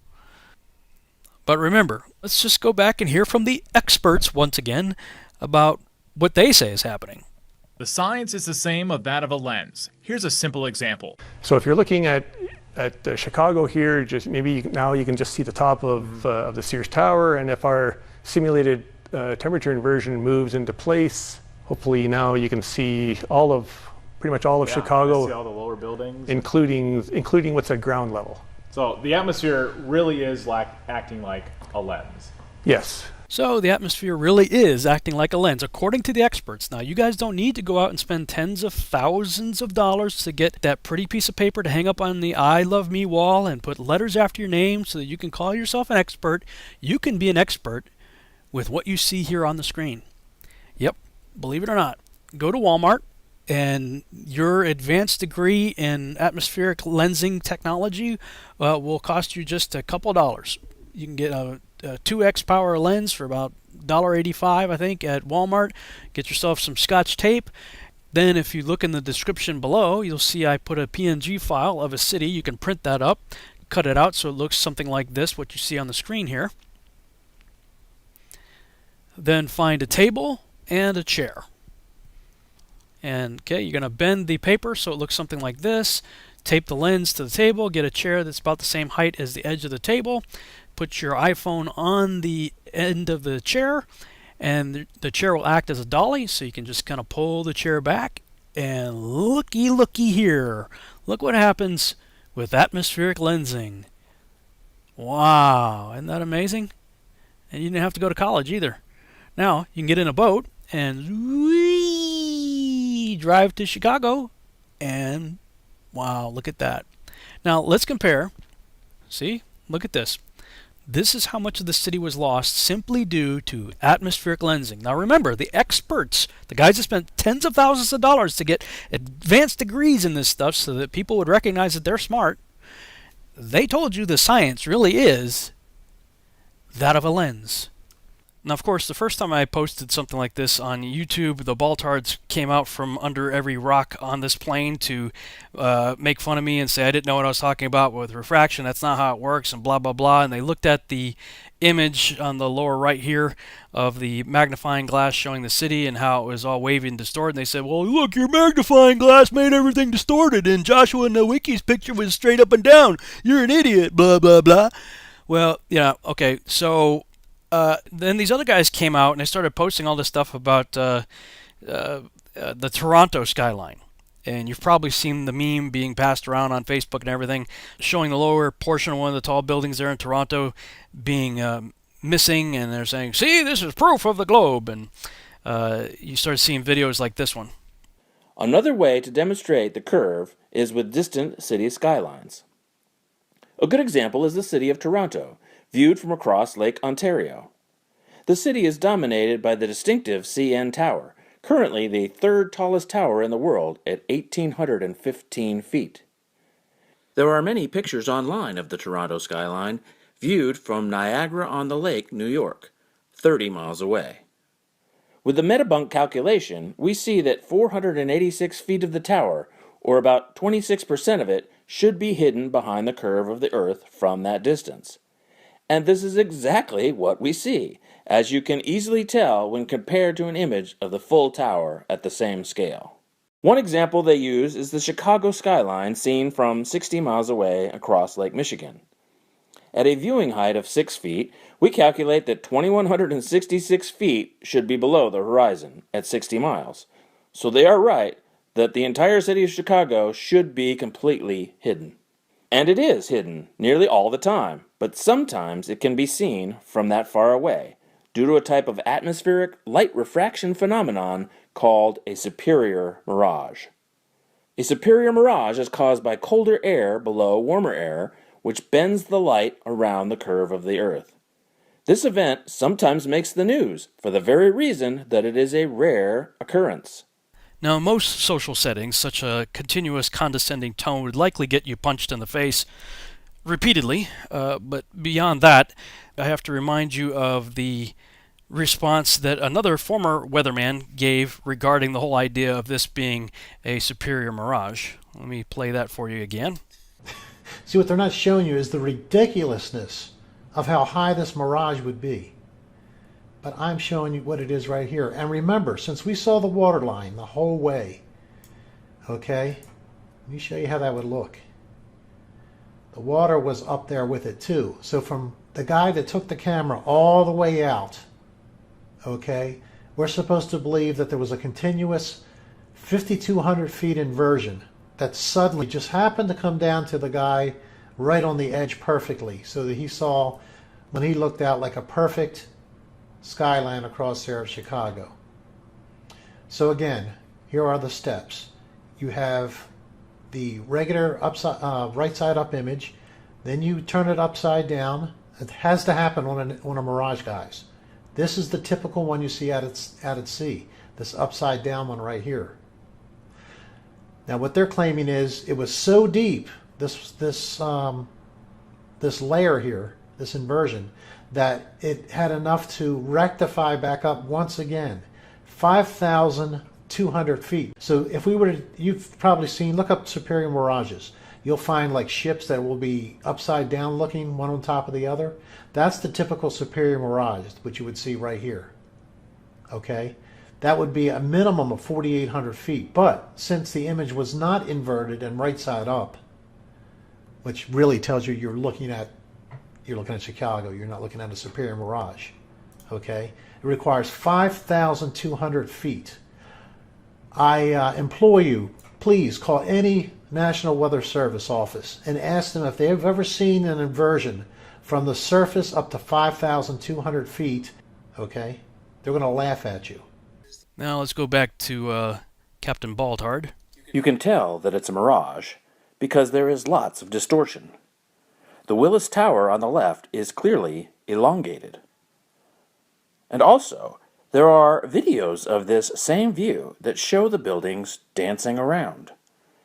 But remember, let's just go back and hear from the experts once again about what they say is happening. The science is the same of that of a lens. Here's a simple example. So if you're looking at Chicago here, just maybe now you can just see the top of the Sears Tower, and if our simulated temperature inversion moves into place, hopefully now you can see pretty much all of Chicago, see all the lower buildings, including what's at ground level. So the atmosphere really is acting like a lens. Yes. So the atmosphere really is acting like a lens, according to the experts. Now, you guys don't need to go out and spend tens of thousands of dollars to get that pretty piece of paper to hang up on the I Love Me wall and put letters after your name so that you can call yourself an expert. You can be an expert with what you see here on the screen. Yep, believe it or not. Go to Walmart, and your advanced degree in atmospheric lensing technology will cost you just a couple dollars. You can get a 2x power lens for about $1.85, I think, at Walmart. Get yourself some Scotch tape. Then if you look in the description below, you'll see I put a PNG file of a city. You can print that up, cut it out so it looks something like this, what you see on the screen here. Then find a table and a chair. And okay, you're going to bend the paper so it looks something like this. Tape the lens to the table, get a chair that's about the same height as the edge of the table. Put your iPhone on the end of the chair, and the chair will act as a dolly, so you can just kind of pull the chair back. And looky here. Look what happens with atmospheric lensing. Wow, isn't that amazing? And you didn't have to go to college either. Now, you can get in a boat and drive to Chicago, and wow, look at that. Now, let's compare. See? Look at this. This is how much of the city was lost simply due to atmospheric lensing. Now remember, the experts, the guys that spent tens of thousands of dollars to get advanced degrees in this stuff so that people would recognize that they're smart, they told you the science really is that of a lens. Now, of course, the first time I posted something like this on YouTube, the baltards came out from under every rock on this plane to make fun of me and say I didn't know what I was talking about with refraction. That's not how it works, and blah, blah, blah. And they looked at the image on the lower right here of the magnifying glass showing the city and how it was all wavy and distorted. And they said, well, look, your magnifying glass made everything distorted, and Joshua Nowicki's picture was straight up and down. You're an idiot, blah, blah, blah. Well, yeah, okay, so then these other guys came out and they started posting all this stuff about the Toronto skyline. And you've probably seen the meme being passed around on Facebook and everything, showing the lower portion of one of the tall buildings there in Toronto being missing. And they're saying, see, this is proof of the globe. And you start seeing videos like this one. Another way to demonstrate the curve is with distant city skylines. A good example is the city of Toronto, viewed from across Lake Ontario. The city is dominated by the distinctive CN Tower, currently the third tallest tower in the world at 1,815 feet. There are many pictures online of the Toronto skyline, viewed from Niagara-on-the-Lake, New York, 30 miles away. With the metabunk calculation, we see that 486 feet of the tower, or about 26% of it, should be hidden behind the curve of the Earth from that distance. And this is exactly what we see, as you can easily tell when compared to an image of the full tower at the same scale. One example they use is the Chicago Skyline seen from 60 miles away across Lake Michigan. At a viewing height of 6 feet, we calculate that 2,166 feet should be below the horizon at 60 miles. So they are right that the entire city of Chicago should be completely hidden. And it is hidden nearly all the time, but sometimes it can be seen from that far away, due to a type of atmospheric light refraction phenomenon called a superior mirage. A superior mirage is caused by colder air below warmer air, which bends the light around the curve of the Earth. This event sometimes makes the news for the very reason that it is a rare occurrence. Now, in most social settings, such a continuous condescending tone would likely get you punched in the face repeatedly, but beyond that, I have to remind you of the response that another former weatherman gave regarding the whole idea of this being a superior mirage. Let me play that for you again. See, what they're not showing you is the ridiculousness of how high this mirage would be. But I'm showing you what it is right here. And remember, since we saw the water line the whole way, okay, let me show you how that would look. The water was up there with it too. So from the guy that took the camera all the way out, okay, we're supposed to believe that there was a continuous 5,200 feet inversion that suddenly just happened to come down to the guy right on the edge perfectly, so that he saw, when he looked out, like a perfect skyline across there of Chicago. So again, here are the steps. You have the regular right side up image, then you turn it upside down. It has to happen on a mirage, guys. This is the typical one you see out at sea, this upside down one right here. Now what they're claiming is it was so deep, this layer here, this inversion, that it had enough to rectify back up once again, 5,200 feet. So if we were to, you've probably seen, look up superior mirages. You'll find like ships that will be upside down looking, one on top of the other. That's the typical superior mirage, which you would see right here. Okay? That would be a minimum of 4,800 feet. But since the image was not inverted and right side up, which really tells you you're looking at Chicago, you're not looking at a superior mirage. Okay? It requires 5,200 feet. I implore you, please call any National Weather Service office and ask them if they've ever seen an inversion from the surface up to 5,200 feet. Okay? They're going to laugh at you. Now let's go back to Captain Baldhard. You can tell that it's a mirage because there is lots of distortion. The Willis Tower on the left is clearly elongated. And also, there are videos of this same view that show the buildings dancing around,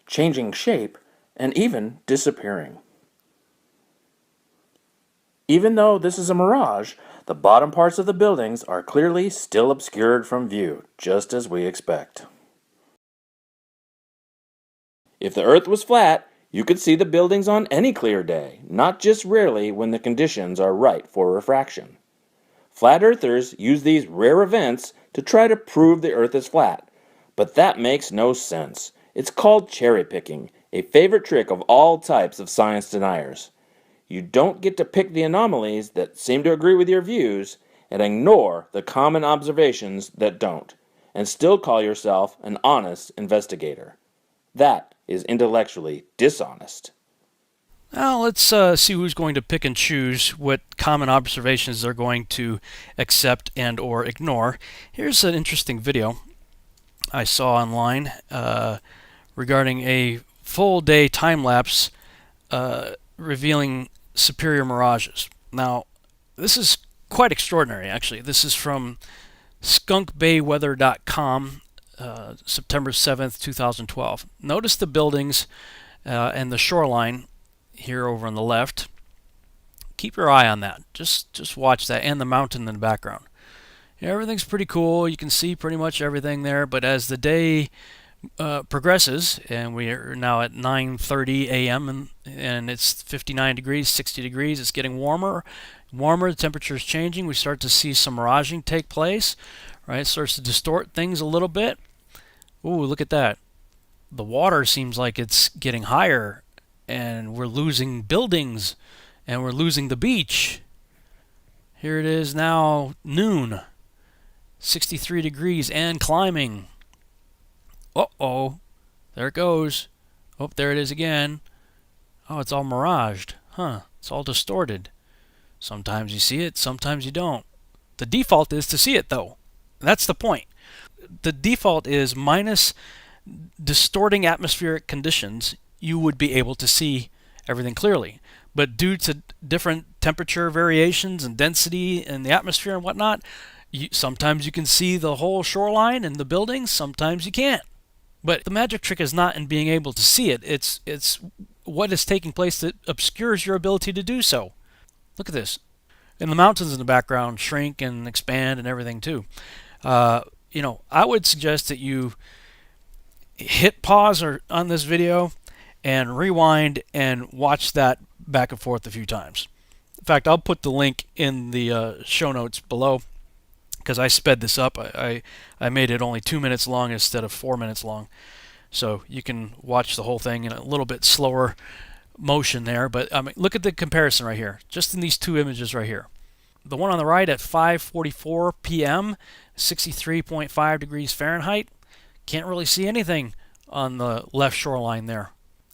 changing shape, and even disappearing. Even though this is a mirage, the bottom parts of the buildings are clearly still obscured from view, just as we expect. If the Earth was flat, you could see the buildings on any clear day, not just rarely when the conditions are right for refraction. Flat earthers use these rare events to try to prove the Earth is flat, but that makes no sense. It's called cherry picking, a favorite trick of all types of science deniers. You don't get to pick the anomalies that seem to agree with your views and ignore the common observations that don't, and still call yourself an honest investigator. That is intellectually dishonest. Now let's see who's going to pick and choose what common observations they're going to accept and or ignore. Here's an interesting video I saw online regarding a full day time lapse revealing superior mirages. Now, this is quite extraordinary, actually. This is from skunkbayweather.com, September 7th, 2012. Notice the buildings and the shoreline here over on the left. Keep your eye on that. Just watch that, and the mountain in the background. Everything's pretty cool. You can see pretty much everything there, but as the day progresses, and we are now at 9:30 a.m. and it's 59 degrees, 60 degrees, it's getting warmer, the temperature is changing, we start to see some miraging take place, right? It starts to distort things a little bit. Ooh, look at that. The water seems like it's getting higher, and we're losing buildings, and we're losing the beach. Here it is now, noon. 63 degrees and climbing. Uh-oh. There it goes. Oh, there it is again. Oh, it's all miraged. Huh. It's all distorted. Sometimes you see it, sometimes you don't. The default is to see it, though. That's the point. The default is minus distorting atmospheric conditions, you would be able to see everything clearly. But due to different temperature variations and density in the atmosphere and whatnot, sometimes you can see the whole shoreline and the buildings, sometimes you can't. But the magic trick is not in being able to see it. It's what is taking place that obscures your ability to do so. Look at this. And the mountains in the background shrink and expand and everything too. I would suggest that you hit pause on this video and rewind and watch that back and forth a few times. In fact, I'll put the link in the show notes below, because I sped this up. I made it only 2 minutes long instead of 4 minutes long. So you can watch the whole thing in a little bit slower motion there. But I mean, look at the comparison right here, just in these two images right here. The one on the right at 5:44 p.m., 63.5 degrees Fahrenheit. Can't really see anything on the left shoreline there.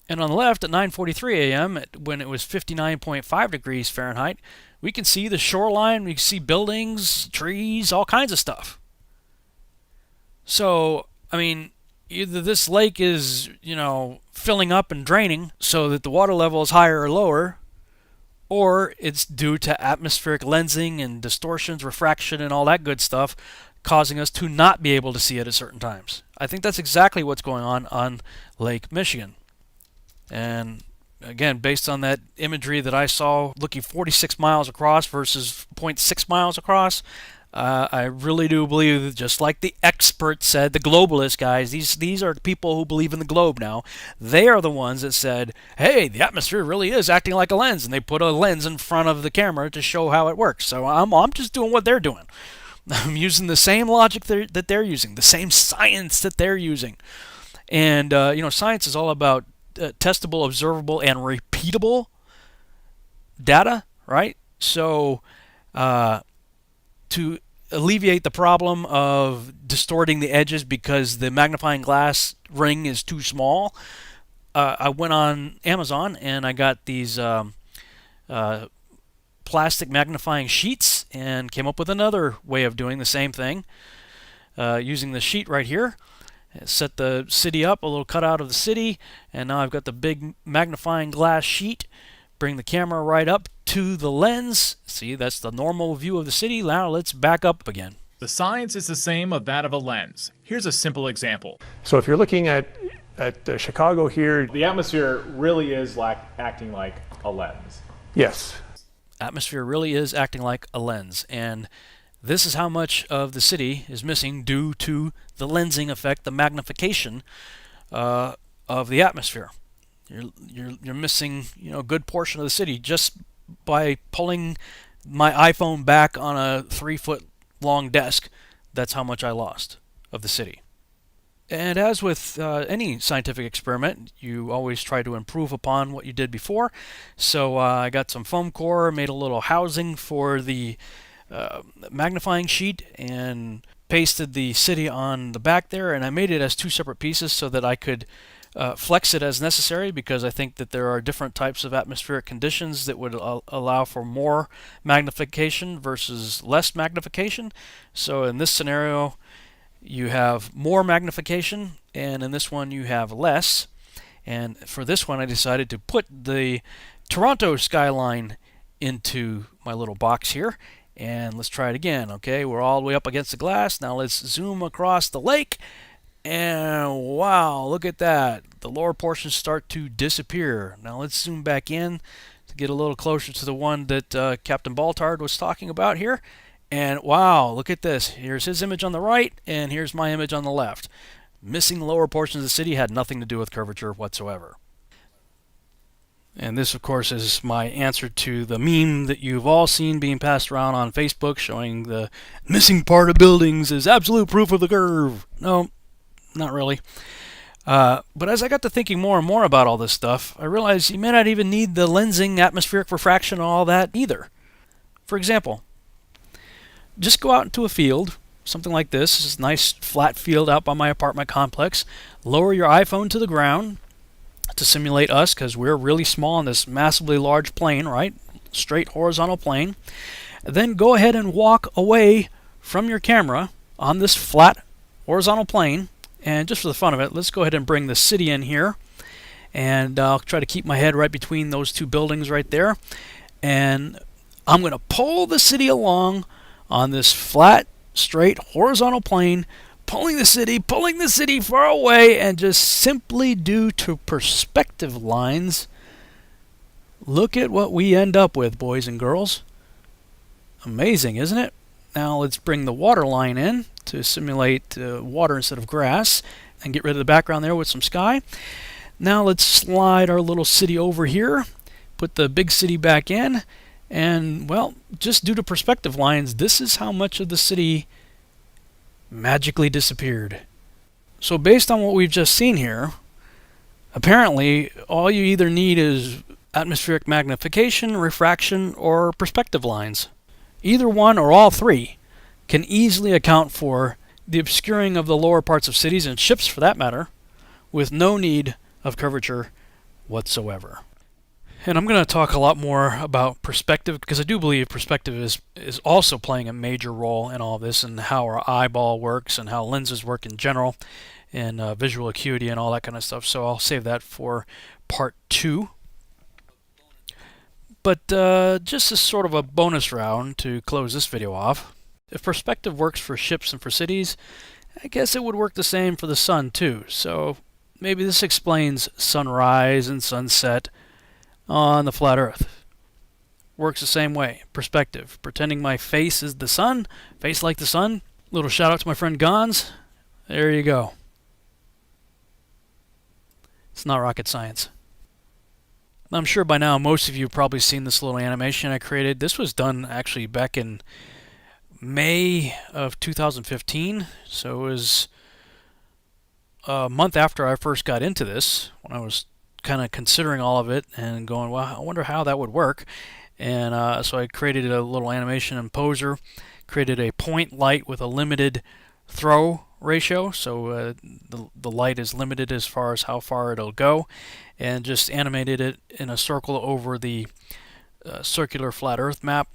And on the left at 9:43 a.m., when it was 59.5 degrees Fahrenheit, we can see the shoreline, we can see buildings, trees, all kinds of stuff. So, I mean, either this lake is, filling up and draining so that the water level is higher or lower, or it's due to atmospheric lensing and distortions, refraction, and all that good stuff, causing us to not be able to see it at certain times. I think that's exactly what's going on Lake Michigan. And again, based on that imagery that I saw looking 46 miles across versus 0.6 miles across, I really do believe that, just like the experts said, the globalist guys, these are people who believe in the globe now, they are the ones that said, hey, the atmosphere really is acting like a lens, and they put a lens in front of the camera to show how it works. So I'm just doing what they're doing. I'm using the same logic that they're using, the same science that they're using. And, science is all about testable, observable, and repeatable data, right? So to alleviate the problem of distorting the edges because the magnifying glass ring is too small, I went on Amazon and I got these plastic magnifying sheets and came up with another way of doing the same thing, using the sheet right here. Set the city up, a little cutout of the city, and now I've got the big magnifying glass sheet. Bring the camera right up to the lens. See, that's the normal view of the city. Now let's back up again. The science is the same of that of a lens. Here's a simple example. So if you're looking at Chicago here, The atmosphere really is acting like a lens. yes. Atmosphere really is acting like a lens, and this is how much of the city is missing due to the lensing effect, the magnification of the atmosphere. You're missing a good portion of the city just by pulling my iPhone back on a 3-foot long desk. That's how much I lost of the city. And as with any scientific experiment, you always try to improve upon what you did before. So I got some foam core, made a little housing for the magnifying sheet, and pasted the city on the back there, and I made it as two separate pieces so that I could flex it as necessary, because I think that there are different types of atmospheric conditions that would allow for more magnification versus less magnification. So in this scenario you have more magnification, and in this one you have less. And for this one I decided to put the Toronto skyline into my little box here. And let's try it again. Okay, we're all the way up against the glass. Now let's zoom across the lake. And wow, look at that. The lower portions start to disappear. Now let's zoom back in to get a little closer to the one that Captain Baltard was talking about here. And wow, look at this. Here's his image on the right, and here's my image on the left. Missing the lower portions of the city had nothing to do with curvature whatsoever. And this, of course, is my answer to the meme that you've all seen being passed around on Facebook showing the missing part of buildings is absolute proof of the curve. No, not really. But as I got to thinking more and more about all this stuff, I realized you may not even need the lensing, atmospheric refraction, and all that either. For example, just go out into a field, something like this. This is a nice flat field out by my apartment complex. Lower your iPhone to the ground to simulate us, because we're really small on this massively large plane, right? Straight horizontal plane. Then go ahead and walk away from your camera on this flat horizontal plane. And just for the fun of it, let's go ahead and bring the city in here. And I'll try to keep my head right between those two buildings right there. And I'm going to pull the city along on this flat, straight, horizontal plane, pulling the city far away, and just simply due to perspective lines, look at what we end up with, boys and girls. Amazing, isn't it? Now let's bring the water line in to simulate water instead of grass and get rid of the background there with some sky. Now let's slide our little city over here, put the big city back in, and well, just due to perspective lines, this is how much of the city magically disappeared. So based on what we've just seen here, apparently all you either need is atmospheric magnification, refraction, or perspective lines. Either one or all three can easily account for the obscuring of the lower parts of cities and ships for that matter, with no need of curvature whatsoever. And I'm going to talk a lot more about perspective, because I do believe perspective is also playing a major role in all this, and how our eyeball works and how lenses work in general, and visual acuity and all that kind of stuff. So I'll save that for part 2. But just as sort of a bonus round to close this video off, if perspective works for ships and for cities, I guess it would work the same for the sun too. So maybe this explains sunrise and sunset on the flat Earth. Works the same way. Perspective. Pretending my face is the sun, face like the sun. Little shout out to my friend Gons. There you go. It's not rocket science. I'm sure by now most of you have probably seen this little animation I created. This was done actually back in May of 2015, so it was a month after I first got into this, when I was kind of considering all of it and going, well, I wonder how that would work. And so I created a little animation in Poser, created a point light with a limited throw ratio, so the light is limited as far as how far it'll go, and just animated it in a circle over the circular flat Earth map.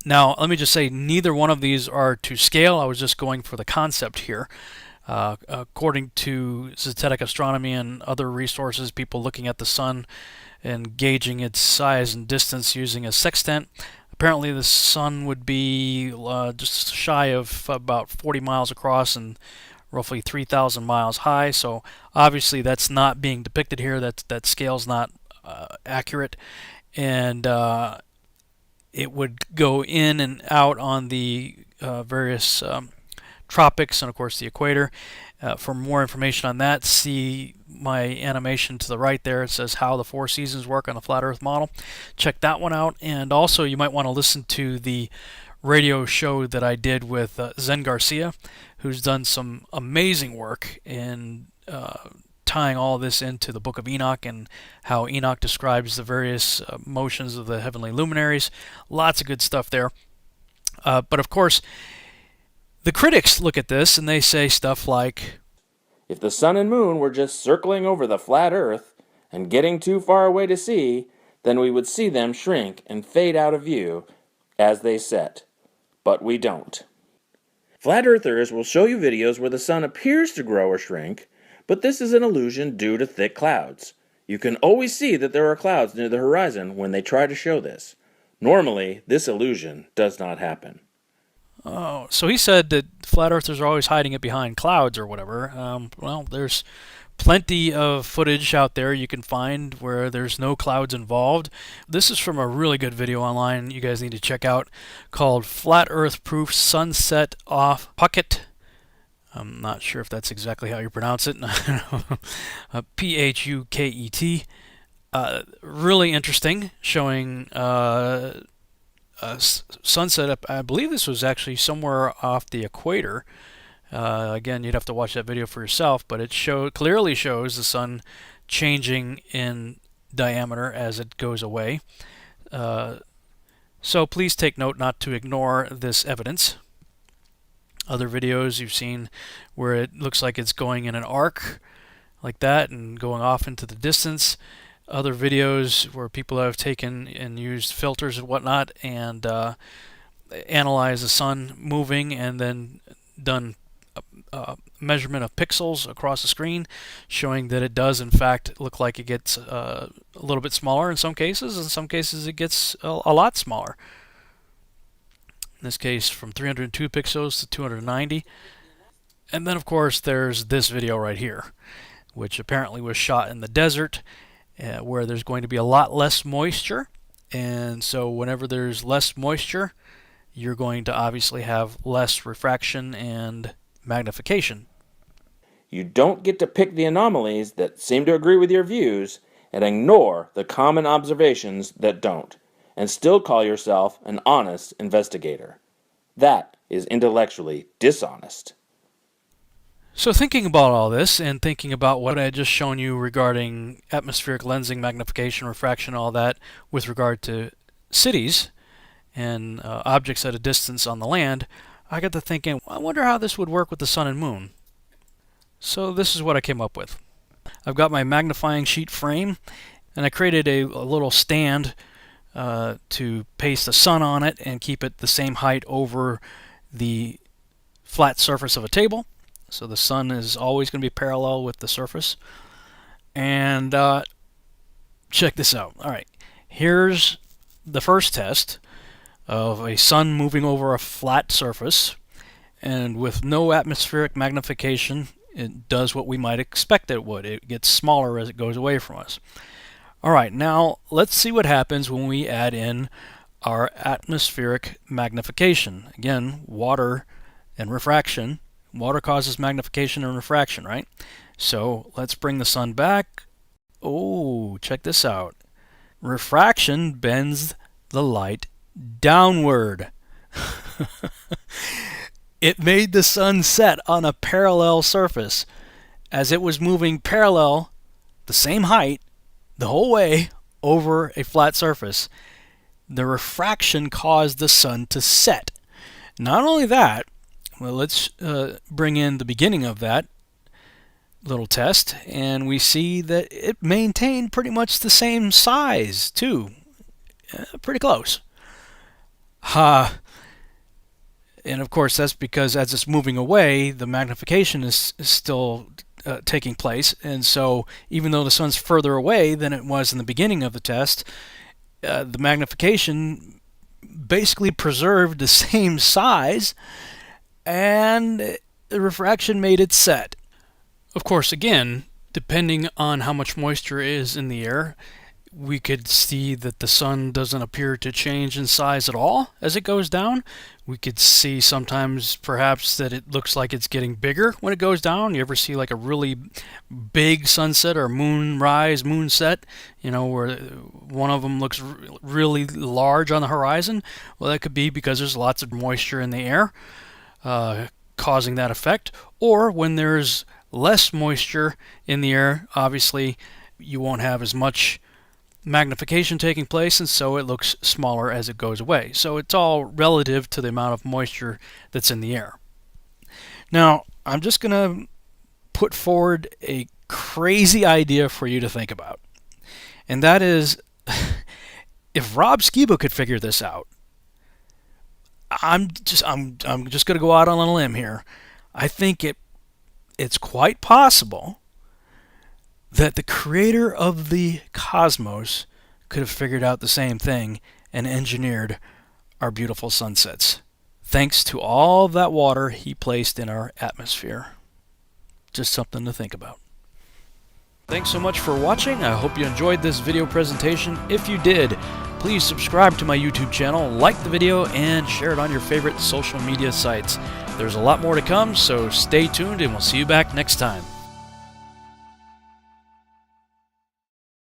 Now, let me just say, neither one of these are to scale. I was just going for the concept here. According to synthetic astronomy and other resources, people looking at the sun and gauging its size and distance using a sextant, apparently the sun would be just shy of about 40 miles across and roughly 3,000 miles high. So obviously that's not being depicted here. That scale's not accurate, and it would go in and out on the various tropics and of course the equator. For more information on that, see my animation to the right there. It says how the 4 seasons work on the flat Earth model. Check that one out, and also you might want to listen to the radio show that I did with Zen Garcia, who's done some amazing work in tying all this into the Book of Enoch and how Enoch describes the various motions of the heavenly luminaries. Lots of good stuff there. But of course, the critics look at this and they say stuff like, If the sun and moon were just circling over the flat Earth and getting too far away to see, then we would see them shrink and fade out of view as they set. But we don't. Flat Earthers will show you videos where the sun appears to grow or shrink, but this is an illusion due to thick clouds. You can always see that there are clouds near the horizon when they try to show this. Normally, this illusion does not happen. Oh, so he said that flat earthers are always hiding it behind clouds or whatever. Well, there's plenty of footage out there you can find where there's no clouds involved. This is from a really good video online you guys need to check out called Flat Earth Proof Sunset Off Pucket. I'm not sure if that's exactly how you pronounce it. Puket. Really interesting, showing sunset up. I believe this was actually somewhere off the equator. Again, you'd have to watch that video for yourself, but it clearly shows the sun changing in diameter as it goes away. So please take note not to ignore this evidence. Other videos you've seen where it looks like it's going in an arc like that and going off into the distance. Other videos where people have taken and used filters and whatnot and analyzed the sun moving and then done measurement of pixels across the screen, showing that it does in fact look like it gets a little bit smaller in some cases. In some cases it gets a lot smaller. In this case from 302 pixels to 290. And then of course there's this video right here, which apparently was shot in the desert where there's going to be a lot less moisture. And so whenever there's less moisture, you're going to obviously have less refraction and magnification. You don't get to pick the anomalies that seem to agree with your views and ignore the common observations that don't, and still call yourself an honest investigator. That is intellectually dishonest. So thinking about all this and thinking about what I had just shown you regarding atmospheric lensing, magnification, refraction, all that with regard to cities and objects at a distance on the land, I got to thinking, I wonder how this would work with the sun and moon. So this is what I came up with. I've got my magnifying sheet frame, and I created a little stand to paste the sun on it and keep it the same height over the flat surface of a table. So the sun is always going to be parallel with the surface. And check this out. All right, here's the first test of a sun moving over a flat surface, and with no atmospheric magnification, it does what we might expect it would. It gets smaller as it goes away from us. All right, now let's see what happens when we add in our atmospheric magnification. Again, water and refraction. Water causes magnification and refraction, right? So let's bring the sun back. Oh, check this out. Refraction bends the light downward. It made the sun set on a parallel surface. As it was moving parallel, the same height, the whole way over a flat surface, the refraction caused the sun to set. Not only that, well, let's bring in the beginning of that little test, and we see that it maintained pretty much the same size, too. Pretty close. And of course, that's because as it's moving away, the magnification is still taking place. And so even though the sun's further away than it was in the beginning of the test, the magnification basically preserved the same size, and the refraction made it set. Of course, again, depending on how much moisture is in the air, we could see that the sun doesn't appear to change in size at all as it goes down. We could see sometimes perhaps that it looks like it's getting bigger when it goes down. You ever see like a really big sunset or moonrise, moonset, where one of them looks really large on the horizon? Well, that could be because there's lots of moisture in the air causing that effect. Or when there's less moisture in the air, obviously you won't have as much magnification taking place, and so it looks smaller as it goes away. So it's all relative to the amount of moisture that's in the air. Now, I'm just going to put forward a crazy idea for you to think about. And that is, if Rob Skiba could figure this out, I'm just going to go out on a limb here. I think it's quite possible that the creator of the cosmos could have figured out the same thing and engineered our beautiful sunsets, thanks to all that water he placed in our atmosphere. Just something to think about. Thanks so much for watching. I hope you enjoyed this video presentation. If you did, please subscribe to my YouTube channel, like the video, and share it on your favorite social media sites. There's a lot more to come, so stay tuned and we'll see you back next time.